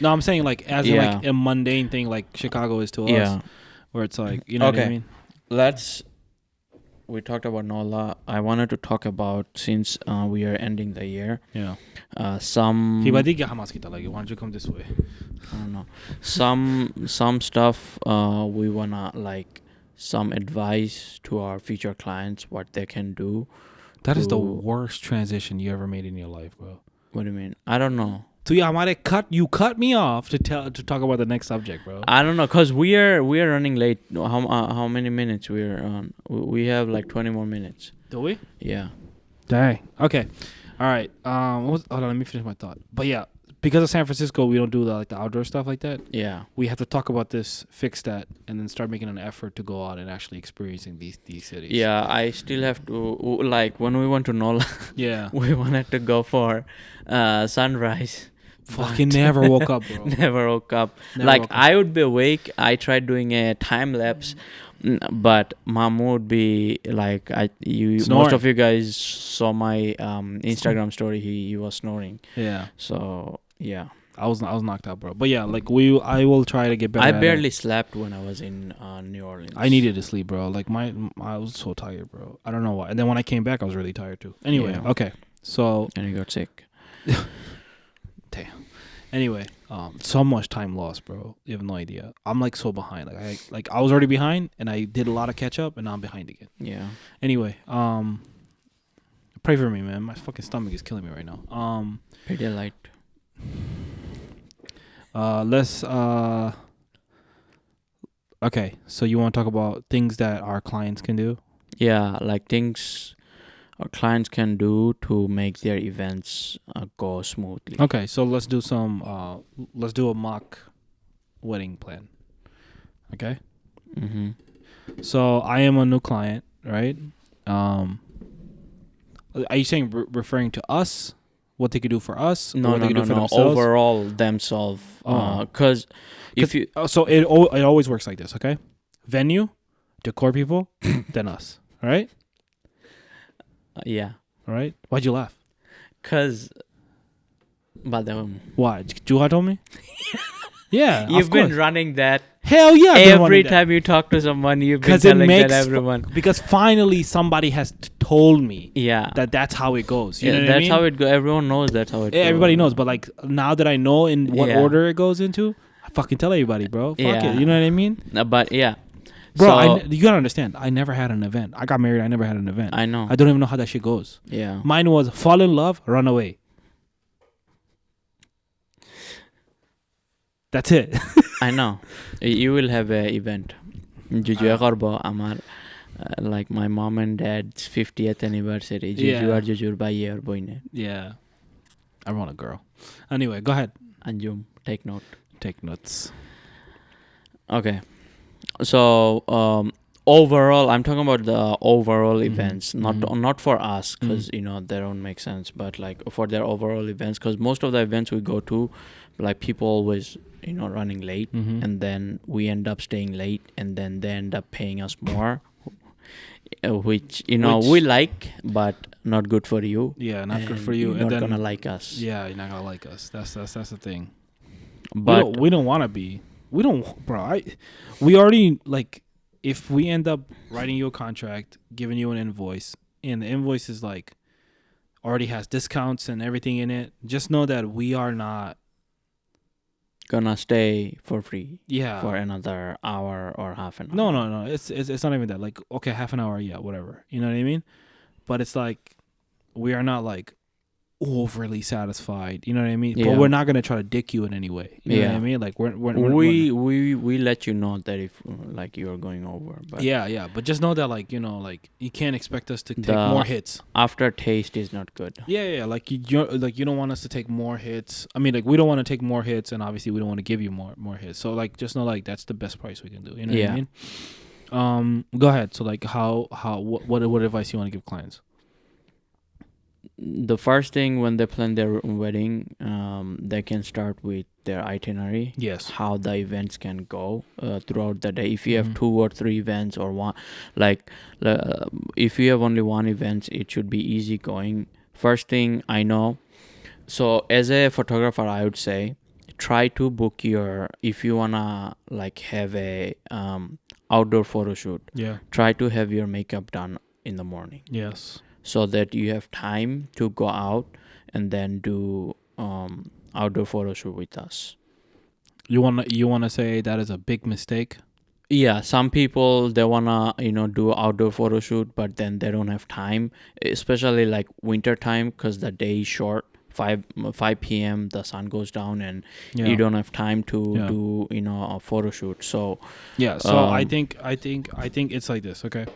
No, I'm saying like as in like a mundane thing like Chicago is to us. Where it's like, you know what I mean? We talked about NOLA. I wanted to talk about, since we are ending the year. Yeah. Some. Why don't you come this way? I don't know. Some stuff we wanna like some advice to our future clients what they can do. That is the worst transition you ever made in your life, bro. What do you mean? I don't know. So you cut me off to talk about the next subject, bro. I don't know, cause we are running late. How many minutes we're on? We have like 20 more minutes. Do we? Yeah. Dang. Okay. All right. Hold on. Let me finish my thought. But yeah, because of San Francisco, we don't do the outdoor stuff like that. Yeah. We have to talk about this, fix that, and then start making an effort to go out and actually experiencing these cities. Yeah, I still have to, like when we went to NOLA. Yeah. We wanted to go for sunrise. Fucking never woke up, bro. Never woke up. I would be awake. I tried doing a time lapse, but Mamu would be like, most of you guys saw my Instagram story. He was snoring. Yeah. So yeah. I was knocked out, bro. But yeah, like I will try to get better. I at barely it. slept when I was in New Orleans. I needed to sleep, bro. Like I was so tired, bro. I don't know why. And then when I came back, I was really tired too. Anyway, Yeah. okay. So And you got sick. damn. Anyway, so much time lost, bro. You have no idea. I'm like so behind. Like I was already behind, and I did a lot of catch up, and now I'm behind again. Yeah. Anyway, pray for me, man. My fucking stomach is killing me right now. Pretty light. Let's okay, so you want to talk about things that our clients can do? Yeah, like things our clients can do to make their events go smoothly. Okay, so let's do a mock wedding plan. Okay? Mm-hmm. So I am a new client, right? Are you saying referring to us? What they could do for us? Or No, what they no, could no, do for no. themselves? Overall, themselves. Because if you So it always works like this, okay? Venue, decor people, then us. All right? yeah, All right? Why'd you laugh? because Why? Juha told me? Yeah, you've of been course. running that Hell yeah. I've been every running that. time you talk to someone. You've been 'Cause it telling that makes everyone. Because finally somebody has told me Yeah, that's how it goes. You know what that's I mean? how it goes. Everyone knows that's how it goes. Everybody knows, but like now that I know in what Yeah. order it goes into, I fucking tell everybody, bro. Fuck Yeah. it. You know what I mean? But yeah, Bro, so, you gotta understand. I never had an event. I got married. I never had an event. I know. I don't even know how that shit goes. Yeah, Mine was fall in love, run away. That's it. I know. You will have a event. Like my mom and dad's 50th anniversary. Yeah. I want a girl. Anyway, go ahead. Anjum, take note. Take notes. Okay. So overall, I'm talking about the overall events, not for us, because they don't make sense, but like for their overall events, because most of the events we go to, like people always running late, and then we end up staying late, and then they end up paying us more, which we like, but not good for you. Yeah, not good for you. You're And not then gonna like us. yeah, you're not gonna like us. That's the thing. But we don't want to be. We don't, bro. We already like. If we end up writing you a contract, giving you an invoice, and the invoice is like already has discounts and everything in it, just know that we are not gonna stay for free. Yeah. For another hour or half an hour. No. It's not even that. Like, okay, half an hour, yeah, whatever. You know what I mean? But it's like we are not like overly satisfied. You know what I mean? Yeah. But we're not gonna try to dick you in any way. You know what I mean? Like we let you know that if like you are going over. But yeah. But just know that like like you can't expect us to take more hits. Aftertaste is not good. Yeah. Like you don't want us to take more hits. I mean, like we don't want to take more hits, and obviously we don't want to give you more hits. So like just know like that's the best price we can do. You know what I mean? Go ahead. So like what advice you want to give clients? The first thing when they plan their wedding, they can start with their itinerary. Yes. How the events can go throughout the day. If you have 2 or 3 events or one, like if you have only one event, it should be easy going. First thing I know. So as a photographer, I would say try to book if you wanna like have a outdoor photo shoot. Yeah. Try to have your makeup done in the morning. Yes. So that you have time to go out and then do outdoor photo shoot with us. You wanna say that is a big mistake? Yeah, some people they wanna do outdoor photo shoot, but then they don't have time, especially like winter time, because the day is short. 5 p.m. the sun goes down and you don't have time to do a photo shoot. So yeah. So I think it's like this. Okay.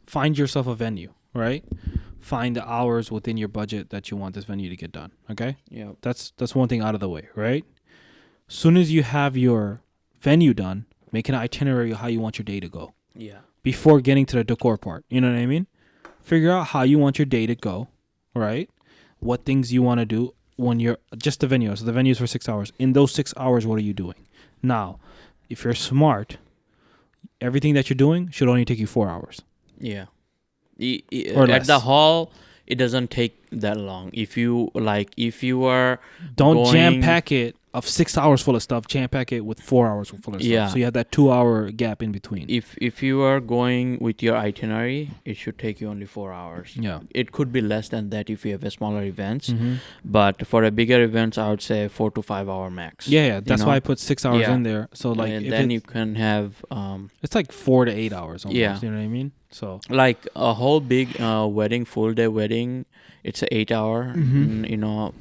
Find yourself a venue, right? Find the hours within your budget that you want this venue to get done. Okay. Yeah. That's one thing out of the way, right? Soon as you have your venue done, make an itinerary of how you want your day to go. Yeah. Before getting to the decor part, you know what I mean? Figure out how you want your day to go, right? What things you want to do when you're just the venue. So the venue is for 6 hours. In those 6 hours, what are you doing? Now, if you're smart, everything that you're doing should only take you 4 hours. Yeah. Or At less. the hall, it doesn't take that long. If you are Don't jam going- pack it of 6 hours full of stuff. Jam pack it with 4 hours full of Yeah. stuff. So you have that 2-hour gap in between. if you are going with your itinerary, it should take you only 4 hours. Yeah. It could be less than that if you have a smaller events, Mm-hmm. but for a bigger events, I would say 4 to 5 hour max. Yeah. That's why I put 6 hours Yeah. in there. So like, and if then it- you can have it's like 4 to 8 hours almost. Yeah. You know what I mean? So like a whole big wedding, full day wedding. It's a 8 hour. Mhm.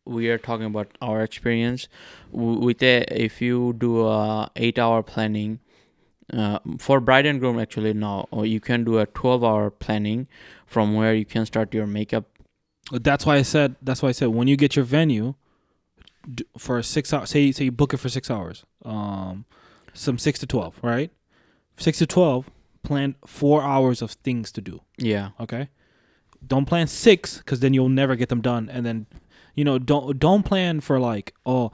We are talking about our experience if you do a 8 hour planning for bride and groom. Actually, no, or you can do a 12-hour planning from where you can start your makeup. that's why I said when you get your venue for 6 hours, say you book it for 6 hours, some 6 to 12, right? 6 to 12, plan 4 hours of things to do. Yeah. Okay, don't plan 6 because then you'll never get them done. And then, don't plan for like, I'm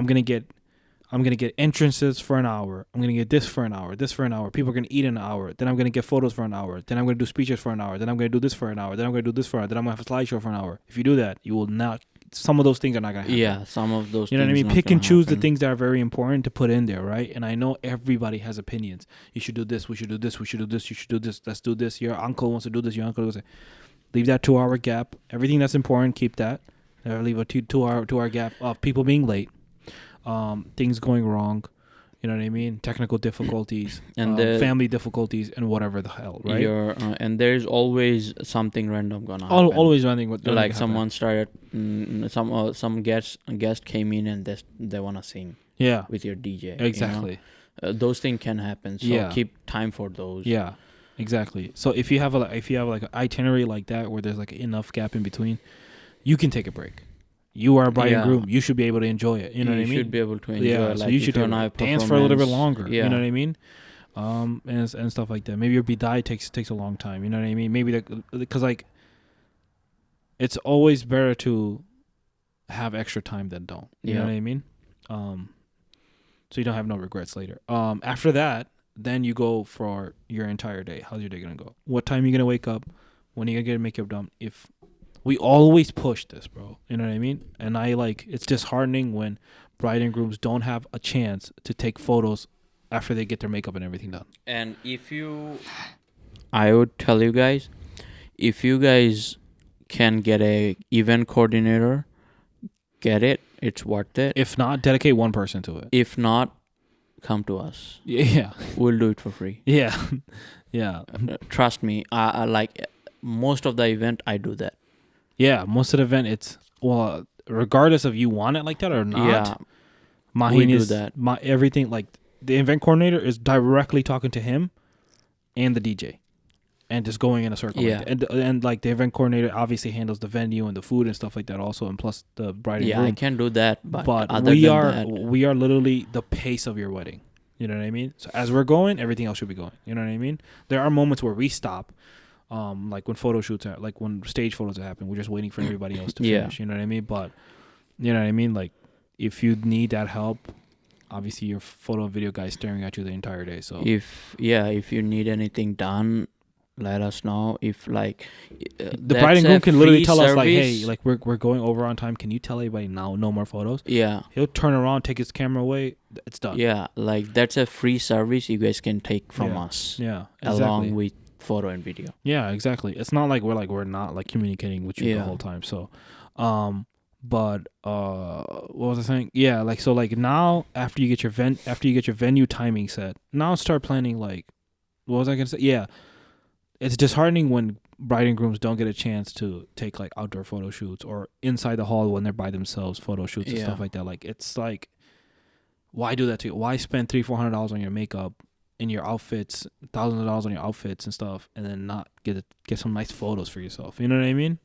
gonna get entrances for an hour. I'm gonna get this for an hour, this for an hour. People are gonna eat in an hour. Then I'm gonna get photos for an hour. Then I'm gonna do speeches for an hour. Then I'm gonna do this for an hour. Then I'm gonna do this for an hour. Then I'm gonna have a slideshow for an hour. If you do that, you will not. Some of those things are not gonna happen. Yeah, some of those. You know what I things mean? not Pick and gonna choose the happen. things that are very important to put in there, right? And I know everybody has opinions. You should do this. We should do this. We should do this. You should do this. Let's do this. Your uncle wants to do this. Your uncle wants to. Leave that 2-hour gap. Everything that's important, keep that. Leave a two-hour gap of people being late, things going wrong. You know what I mean? Technical difficulties, And family difficulties, and whatever the hell, right? And there's always something random gonna happen. Always running with Like someone started, some guest came in and they wanna sing Yeah, with your DJ. exactly. Those things can happen. So Yeah. keep time for those. Yeah, exactly. So if you have like an itinerary like that where there's like enough gap in between, you can take a break. You are a bride and Yeah. groom. You should be able to enjoy it. You know what I mean? You should be able to enjoy. Yeah, Like so you if should you're not dance for a little bit performance, longer. Yeah. You know what I mean? And stuff like that. Maybe your bidai takes a long time. You know what I mean? Maybe because like it's always better to have extra time than don't. You know Yeah. what I mean? So you don't have no regrets later. After that, then you go for your entire day. How's your day gonna go? What time are you gonna wake up? When are you gonna get makeup done? If we always push this, bro. You know what I mean? And it's disheartening when bride and grooms don't have a chance to take photos after they get their makeup and everything done. And I would tell you guys, if you guys can get a event coordinator, get it. It's worth it. If not, dedicate one person to it. If not, come to us. Yeah. We'll do it for free. Yeah. Yeah. Trust me. I like most of the event. I do that. Yeah. Most of the event, it's, well, regardless of you want it like that or not. Yeah. Mahin We do is that. Everything, like the event coordinator is directly talking to him and the DJ and just going in a circle. Yeah. Like that. And like the event coordinator obviously handles the venue and the food and stuff like that also, and plus the bride and Yeah, groom. I can do that. But other we than are that, we are literally the pace of your wedding. You know what I mean? So as we're going, everything else should be going. You know what I mean? There are moments where we stop. Like when photo shoots are, like when stage photos happen, we're just waiting for everybody else to finish. You know what I mean? But you know what I mean? Like if you need that help, obviously your photo and video guy is staring at you the entire day. So if you need anything done, let us know. If like the bride and groom can literally tell us like, hey, like we're going over on time. Can you tell everybody now no more photos? Yeah. He'll turn around, take his camera away. It's done. Yeah, like that's a free service you guys can take from Yeah. us. Yeah. Exactly. Along with photo and video. Yeah, exactly. It's not like we're not like communicating with you the Yeah. whole time. So, but what was I saying? Yeah, like so, like now after you get your venue timing set, now start planning. Like, what was I gonna say? Yeah, it's disheartening when bride and grooms don't get a chance to take like outdoor photo shoots or inside the hall when they're by themselves photo shoots and stuff like that. Like, it's like, why do that to you? Why spend $300-$400 on your makeup? In your outfits, thousands of dollars on your outfits and stuff, and then not get some nice photos for yourself. You know what I mean?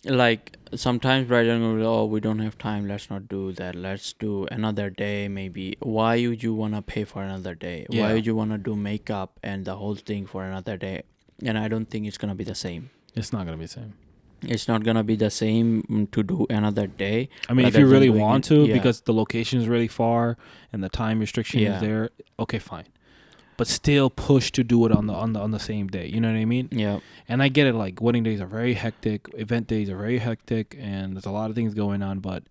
Like sometimes bride and groom, oh, we don't have time. Let's not do that. Let's do another day, maybe. Why would you wanna pay for another day? Yeah. Why would you wanna do makeup and the whole thing for another day? And I don't think it's gonna be the same. It's not gonna be the same. It's not gonna be the same to do another day. I mean, if rather you than really doing want it- to, yeah. because the location is really far and the time restriction Yeah. is there. Okay, fine. but still push to do it on the same day. You know what I mean? Yeah. And I get it. Like wedding days are very hectic, event days are very hectic, and there's a lot of things going on. But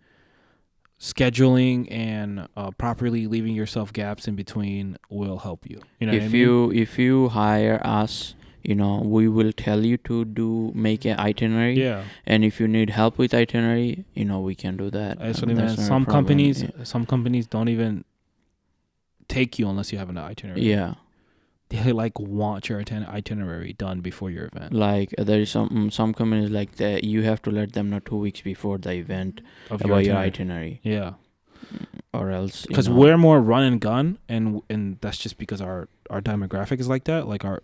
scheduling and properly leaving yourself gaps in between will help you. You know what I mean? If you hire us, we will tell you to make an itinerary. Yeah. And if you need help with itinerary, we can do that. That's what I mean. That's not a Some problem. companies don't even take you unless you have an itinerary. Yeah. They like want your itinerary done before your event. Like there is some companies like that. You have to let them know 2 weeks before the event Of about your itinerary, Yeah. or else Because we're more run and gun, and that's just because our demographic is like that. Like our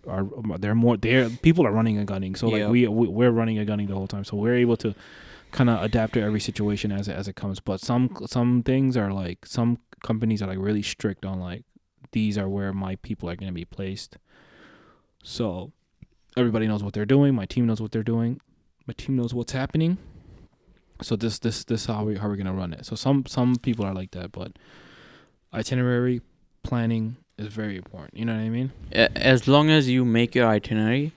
people are running and gunning, so like Yep. we're running and gunning the whole time. So we're able to kind of adapt to every situation as it comes. But some things are like, some companies are like really strict on like, these are where my people are going to be placed. So everybody knows what they're doing. My team knows what they're doing. My team knows what's happening. So this how we're gonna run it. So some people are like that, but itinerary planning is very important. You know what I mean? As long as you make your itinerary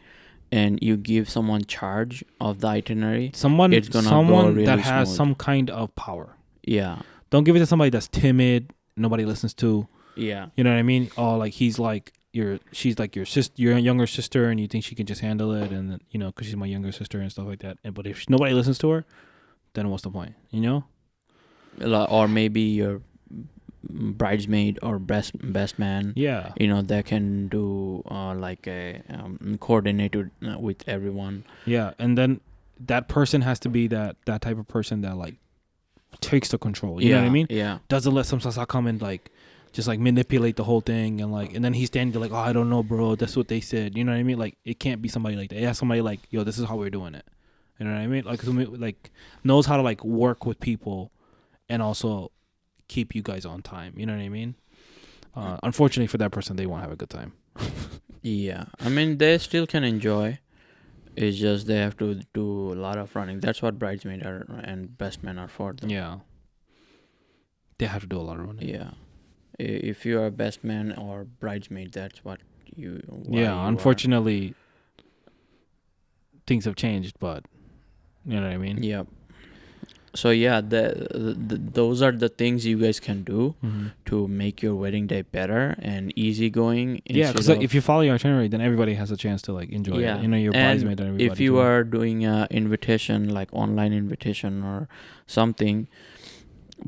and you give someone charge of the itinerary, Someone it's gonna go really that has smooth. some kind of power. Yeah. Don't give it to somebody that's timid, nobody listens to. Yeah. You know what I mean? Oh, like she's like your sister, your younger sister, and you think she can just handle it, and then, because she's my younger sister and stuff like that. But if nobody listens to her, then what's the point? Or maybe your bridesmaid or best man. Yeah. That can do like a coordinated with everyone. Yeah, and then that person has to be that type of person that like takes the control. You know what I mean? Yeah. Doesn't let some sasa come and like just like manipulate the whole thing, and then he's standing there like, oh, I don't know, bro. That's what they said. You know what I mean? Like it can't be somebody like that. It has somebody like, yo, this is how we're doing it. You know what I mean? Like like knows how to like work with people, and also keep you guys on time. You know what I mean? Unfortunately for that person, they won't have a good time. Yeah. I mean, they still can enjoy. It's just they have to do a lot of running. That's what bridesmaids are and best men are for. Yeah. They have to do a lot of running. Yeah. If you are a best man or bridesmaid, that's what you. Unfortunately, things have changed, but you know what I mean? Yeah. So yeah, those are the things you guys can do to make your wedding day better and easygoing. Yeah, because if you follow your itinerary, then everybody has a chance to like enjoy it. Your bridesmaid and everybody. If you are doing an invitation, like online invitation or something,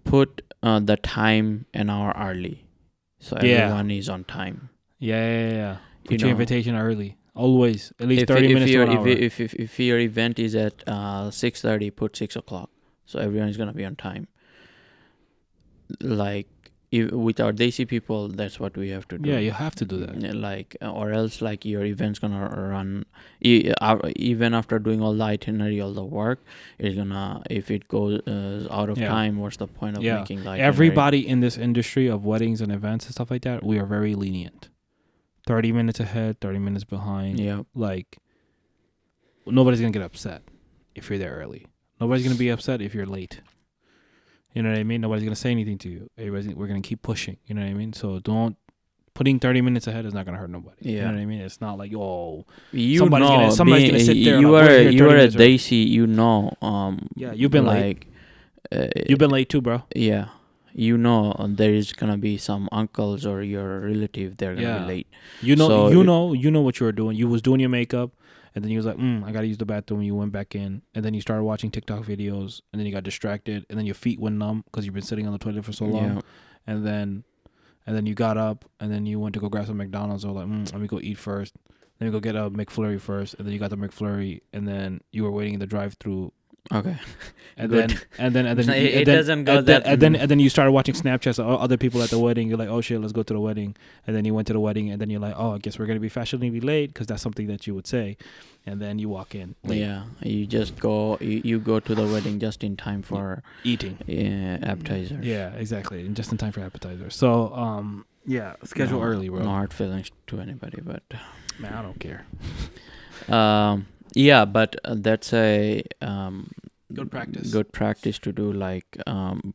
put the time an hour early, so everyone is on time. Yeah. Put your invitation early. Always at least 30 minutes to an hour. If your event is at 6:30, put 6 o'clock. So everyone is gonna be on time. Like with our Desi people, that's what we have to do. Yeah, you have to do that. Like, or else like your event's gonna run even after doing all the itinerary, all the work. It's gonna, if it goes out of time, what's the point of making the itinerary? Everybody in this industry of weddings and events and stuff like that, we are very lenient. 30 minutes ahead, 30 minutes behind. Yeah. Like nobody's gonna get upset if you're there early. Nobody's going to be upset if you're late. You know what I mean? Nobody's going to say anything to you. We're going to keep pushing. You know what I mean? So putting 30 minutes ahead is not going to hurt nobody. Yeah. You know what I mean? It's not like, somebody's going to sit there. You are a Desi, yeah, you've been late. You've been late too, bro. Yeah. There is going to be some uncles or your relative, they're going to be late. You know what you were doing. You was doing your makeup. And then you was like, I got to use the bathroom. And you went back in. And then you started watching TikTok videos. And then you got distracted. And then your feet went numb because you've been sitting on the toilet for so long. Yeah. And then you got up. And then you went to go grab some McDonald's. Or like, let me go eat first. Then you go get a McFlurry first. And then you got the McFlurry. And then you were waiting in the drive-thru. Okay. And then it doesn't go that. And then you started watching Snapchats of other people at the wedding. You're like, oh shit, let's go to the wedding. And then you went to the wedding, and then you're like, oh, I guess we're gonna be fashionably late because that's something that you would say. And then you walk in late. Yeah, you just go. You go to the wedding just in time for eating. Yeah, appetizers. Yeah, exactly, and just in time for appetizers. So schedule early, bro. No hard feelings to anybody, but man, I don't care. Yeah, but that's a good practice. Good practice to do. Like,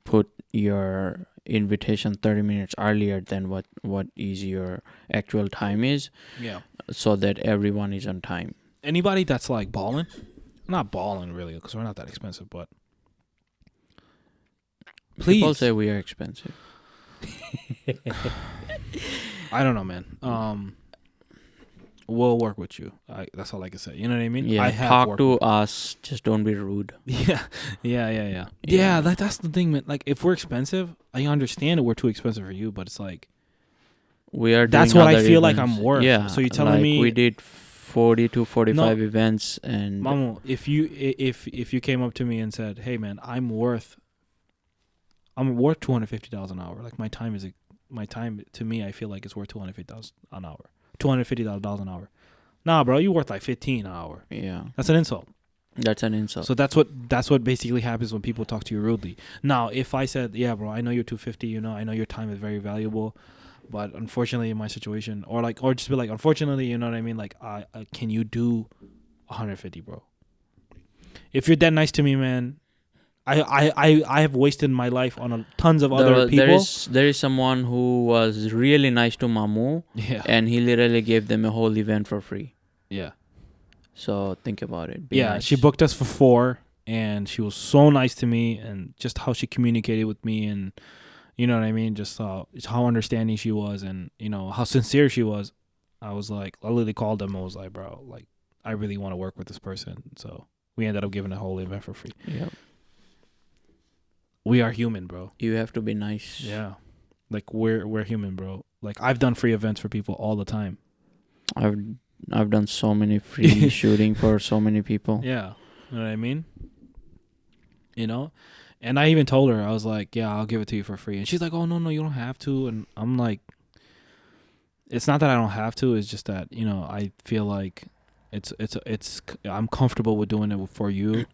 put your invitation 30 minutes earlier than what is your actual time is, Yeah. so that everyone is on time. Anybody that's like balling, not balling really, because we're not that expensive, but People please. say we are expensive. I don't know, man. We'll work with you. That's all I can say. You know what I mean? Yeah, I have talk worked to with- us. Just don't be rude. Yeah. Yeah. Yeah, that's the thing, man. Like, if we're expensive, I understand that we're too expensive for you, but it's like, We are. That's doing what I other feel like events. I'm worth. Yeah. So you're telling like me- we did 40 to 45 events, and Mamo, if you came up to me and said, "Hey, man, I'm worth $250 an hour. Like, my time to me, I feel like it's worth $250 an hour. $250 an hour. Nah, bro, you worth like 15 an hour. yeah, That's an insult. that's an insult. So that's what basically happens when people talk to you rudely. Now, if I said, "Yeah, bro, I know you're 250, you know, I know your time is very valuable, but unfortunately in my situation," or just be like, "Unfortunately, you know what I mean, like, can you do 150, bro?" If you're that nice to me, man, I have wasted my life on tons of other people. There is someone who was really nice to Mamu, Yeah. and he literally gave them a whole event for free. Yeah. So think about it. Be Yeah, nice. she booked us for 4, and she was so nice to me, and just how she communicated with me, and you know what I mean, just how understanding she was, and you know how sincere she was. I was like, I literally called them. I was like, bro, like, I really want to work with this person. So we ended up giving a whole event for free. Yeah. We are human, bro. You have to be nice. Yeah, like we're human, bro. Like, I've done free events for people all the time. I've done so many free shooting for so many people. Yeah, you know what I mean. You know, and I even told her, I was like, "Yeah, I'll give it to you for free," and she's like, "Oh, no, you don't have to," and I'm like, it's not that I don't have to, it's just that, you know, I feel like it's I'm comfortable with doing it for you.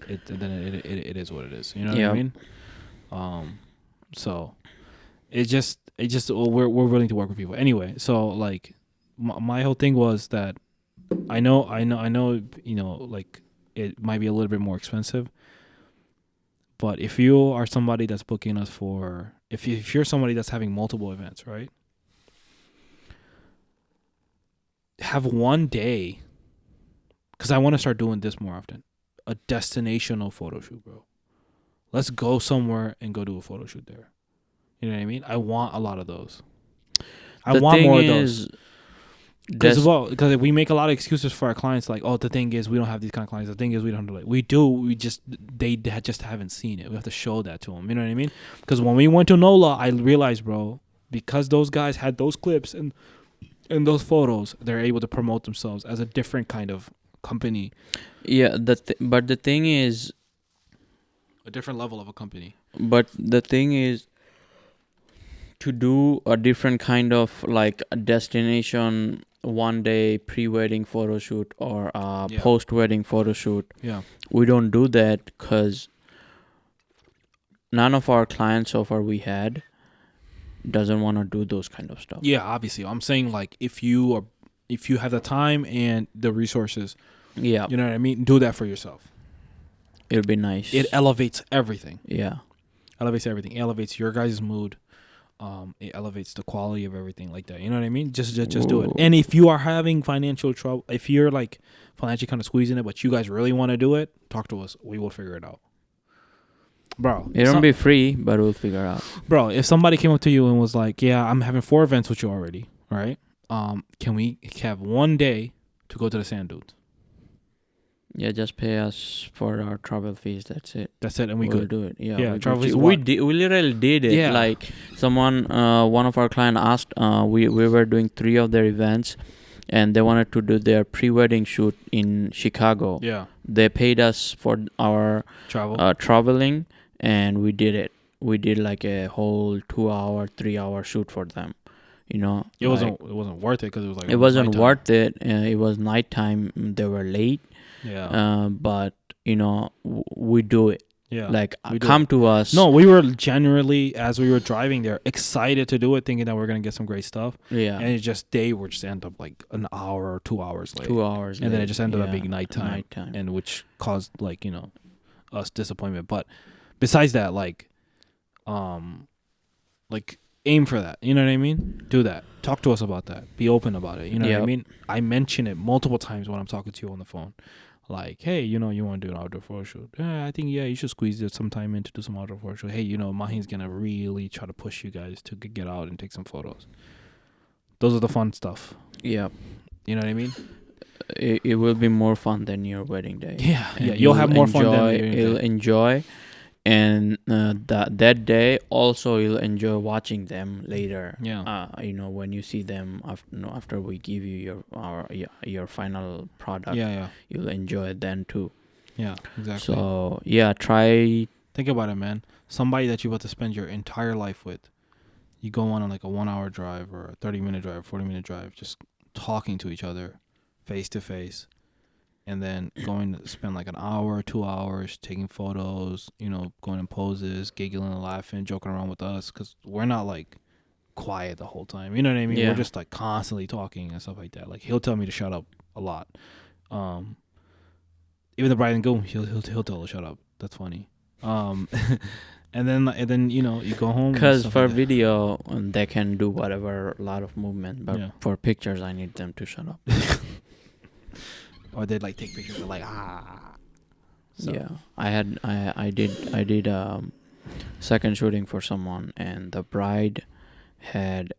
It is what it is, you know what I mean. So it just we're willing to work with people anyway. So like my whole thing was that I know, you know, like, it might be a little bit more expensive, but if you are somebody that's booking us for, if you're somebody that's having multiple events, right? Have one day, because I want to start doing this more often, a destinational photo shoot, bro. Let's go somewhere and go do a photo shoot there. You know what I mean? I want a lot of those. I want more of those. Because we make a lot of excuses for our clients, like, oh, the thing is we don't have these kind of clients. The thing is we don't do it. We do. They just haven't seen it. We have to show that to them. You know what I mean? Because when we went to NOLA, I realized, bro, because those guys had those clips and those photos, they're able to promote themselves as a different kind of company. Yeah, but the thing is, A different level of a company. But the thing is, to do a different kind of like a destination one day pre-wedding photo shoot or a post-wedding photo shoot, we don't do that because none of our clients so far we had doesn't want to do those kind of stuff. Yeah, obviously. I'm saying, like, if you have the time and the resources, you know what I mean, do that for yourself. It'll be nice. It elevates everything. Yeah. Elevates everything. It elevates your guys' mood. It elevates the quality of everything like that. You know what I mean? Just do it. And if you are having financial trouble, if you're like financially kind of squeezing it, but you guys really want to do it, talk to us. We will figure it out. Bro. It won't be free, but we'll figure out. Bro, if somebody came up to you and was like, yeah, I'm having 4 events with you already, right? Can we have one day to go to the sand dunes? Yeah, just pay us for our travel fees. That's it. And we'll do it. Yeah, travel fees. We literally did it. Yeah. Like someone, one of our clients asked. We were doing 3 of their events, and they wanted to do their pre-wedding shoot in Chicago. Yeah. They paid us for our traveling, and we did it. We did like a whole 2-hour, 3-hour shoot for them. You know, it wasn't worth it because it was like it wasn't nighttime. Worth it. It was nighttime. They were late. Yeah. But you know, we do it. Yeah. Like come to us. No, we were genuinely, as we were driving there, excited to do it, thinking that we're gonna get some great stuff. Yeah. And they were just end up like an hour or 2 hours late. 2 hours. And late. then it just ended up being nighttime, and which caused, like, you know, us disappointment. But besides that, like, Like aim for that. You know what I mean? Do that. Talk to us about that. Be open about it. You know what I Yep. mean? I mention it multiple times when I'm talking to you on the phone. Like, hey, you want to do an outdoor photo shoot? I think you should squeeze some time in to do some outdoor photo shoot. Hey, Mahin's gonna really try to push you guys to get out and take some photos. Those are the fun stuff. Yeah. You know what I mean? It will be more fun than your wedding day. Yeah, And yeah. You'll have more fun than you'll enjoy, and that day also you'll enjoy watching them later. Yeah. When you see them after we give you your final product. Yeah. You'll enjoy it then too. Yeah, exactly. So yeah, try. Think about it, man. Somebody that you're about to spend your entire life with. You go on like a 1 hour drive or a 30-minute drive, 40-minute drive, just talking to each other face to face, and then going to spend like an hour, 2 hours taking photos, going in poses, giggling, laughing, joking around with us, because we're not like quiet the whole time. You know what I mean? Yeah. We're just like constantly talking and stuff like that. Like he'll tell me to shut up a lot. Even the bride and groom, he'll tell her to shut up. That's funny. And then you go home. Because for video, they can do whatever, a lot of movement. But for pictures, I need them to shut up. Or they'd like take pictures of like So. Yeah, I did second shooting for someone, and the bride had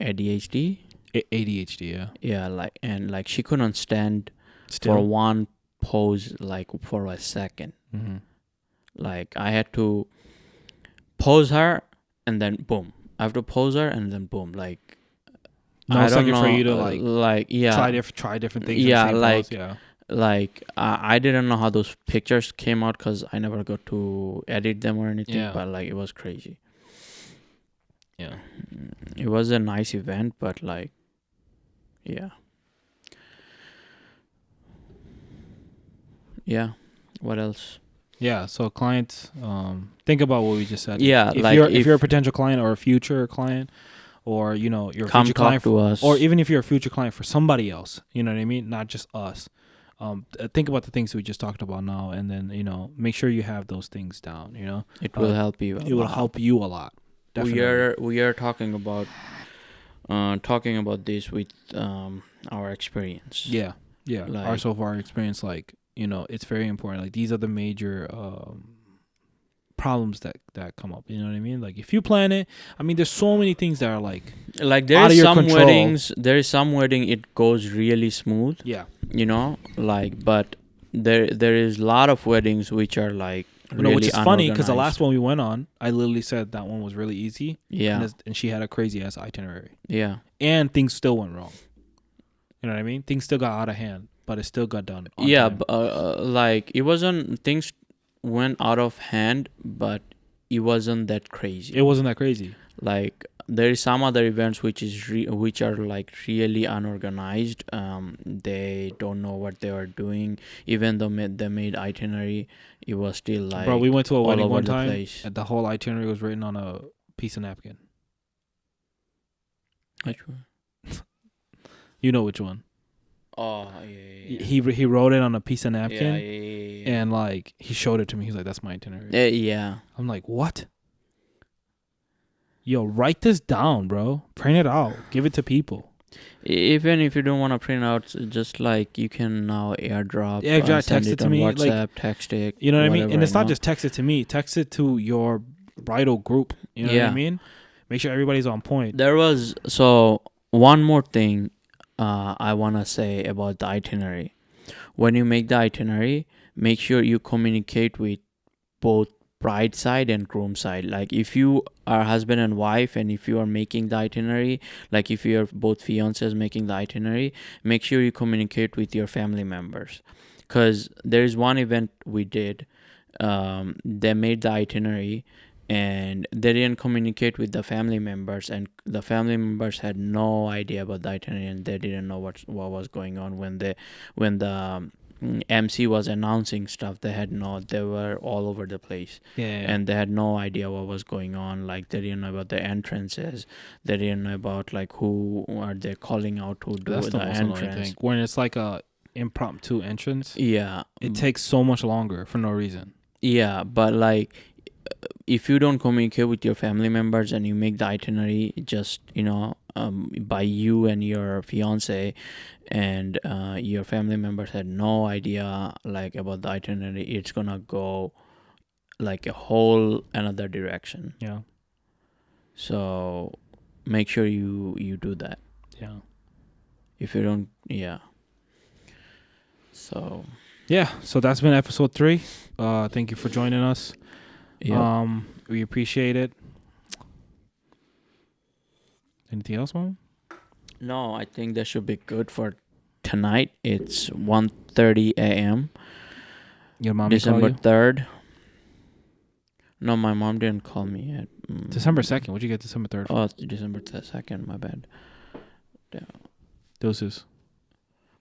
ADHD. ADHD, yeah. Yeah, like she couldn't stand Still? for one pose like for a second. Mm-hmm. Like I had to pose her and then boom. I have to pose her and then boom. Like no I don't second know, for you to yeah, try different things. Yeah, in the same like pose, yeah. Like I didn't know how those pictures came out because I never got to edit them or anything. Yeah. But like it was crazy. Yeah, it was a nice event, but like, yeah. What else? Yeah, so clients, think about what we just said. Yeah, if you're a potential client or a future client, or you're a come future talk client to us, or even if you're a future client for somebody else, you know what I mean? Not just us. Think about the things we just talked about now, and then make sure you have those things down. It will help you. It will help you a lot. Definitely. We are talking about this with our experience. Yeah. Like, our so far experience, it's very important. Like these are the major problems that come up. You know what I mean? Like if you plan it, I mean, there's so many things that are like there is some weddings. There is some wedding it goes really smooth. Yeah. But there is a lot of weddings which are like really which is funny because the last one we went on, I literally said that one was really easy. Yeah. And she had a crazy ass itinerary. Yeah. And things still went wrong. You know what I mean? Things still got out of hand, but it still got done. Time. Like it wasn't, things went out of hand, but it wasn't that crazy. It wasn't that crazy. Like there is some other events which are like really unorganized. They don't know what they are doing. Even though they made itinerary, it was still like, bro, we went to a wedding one time and the whole itinerary was written on a piece of napkin. Which one? You know which one? Oh yeah. He wrote it on a piece of napkin. Yeah. And like he showed it to me. He's like, "That's my itinerary." Yeah. I'm like, "What?" Yo, write this down, bro. Print it out. Give it to people. Even if you don't want to print out, just like you can now airdrop. Text it to me. WhatsApp, like, text it. You know what I mean? And it's not just text it to me. Text it to your bridal group. You know what I mean? Make sure everybody's on point. There was one more thing I want to say about the itinerary. When you make the itinerary, make sure you communicate with both bride side and groom side. Like if you are husband and wife and if you are making the itinerary, like if you are both fiancés making the itinerary, make sure you communicate with your family members. Because there is one event we did, they made the itinerary and they didn't communicate with the family members, and the family members had no idea about the itinerary, and they didn't know what was going on when the MC was announcing stuff. They were all over the place. And they had no idea what was going on. Like they didn't know about the entrances. They didn't know about like who are they calling out to do the entrance. When it's like a impromptu entrance, yeah, it takes so much longer for no reason. Yeah, but like if you don't communicate with your family members and you make the itinerary just by you and your fiance, and your family members had no idea like about the itinerary, it's gonna go like a whole another direction. Yeah. So make sure you do that. Yeah. If you don't, yeah. So Yeah. So that's been episode 3. Thank you for joining us. yeah. We appreciate it. Anything else, Mom? No, I think that should be good for tonight. It's 1:30 a.m. Your mom December call you? 3rd. No, my mom didn't call me yet. December 2nd. What'd you get December 3rd? Oh, December 2nd. My bad. Yeah. Doses.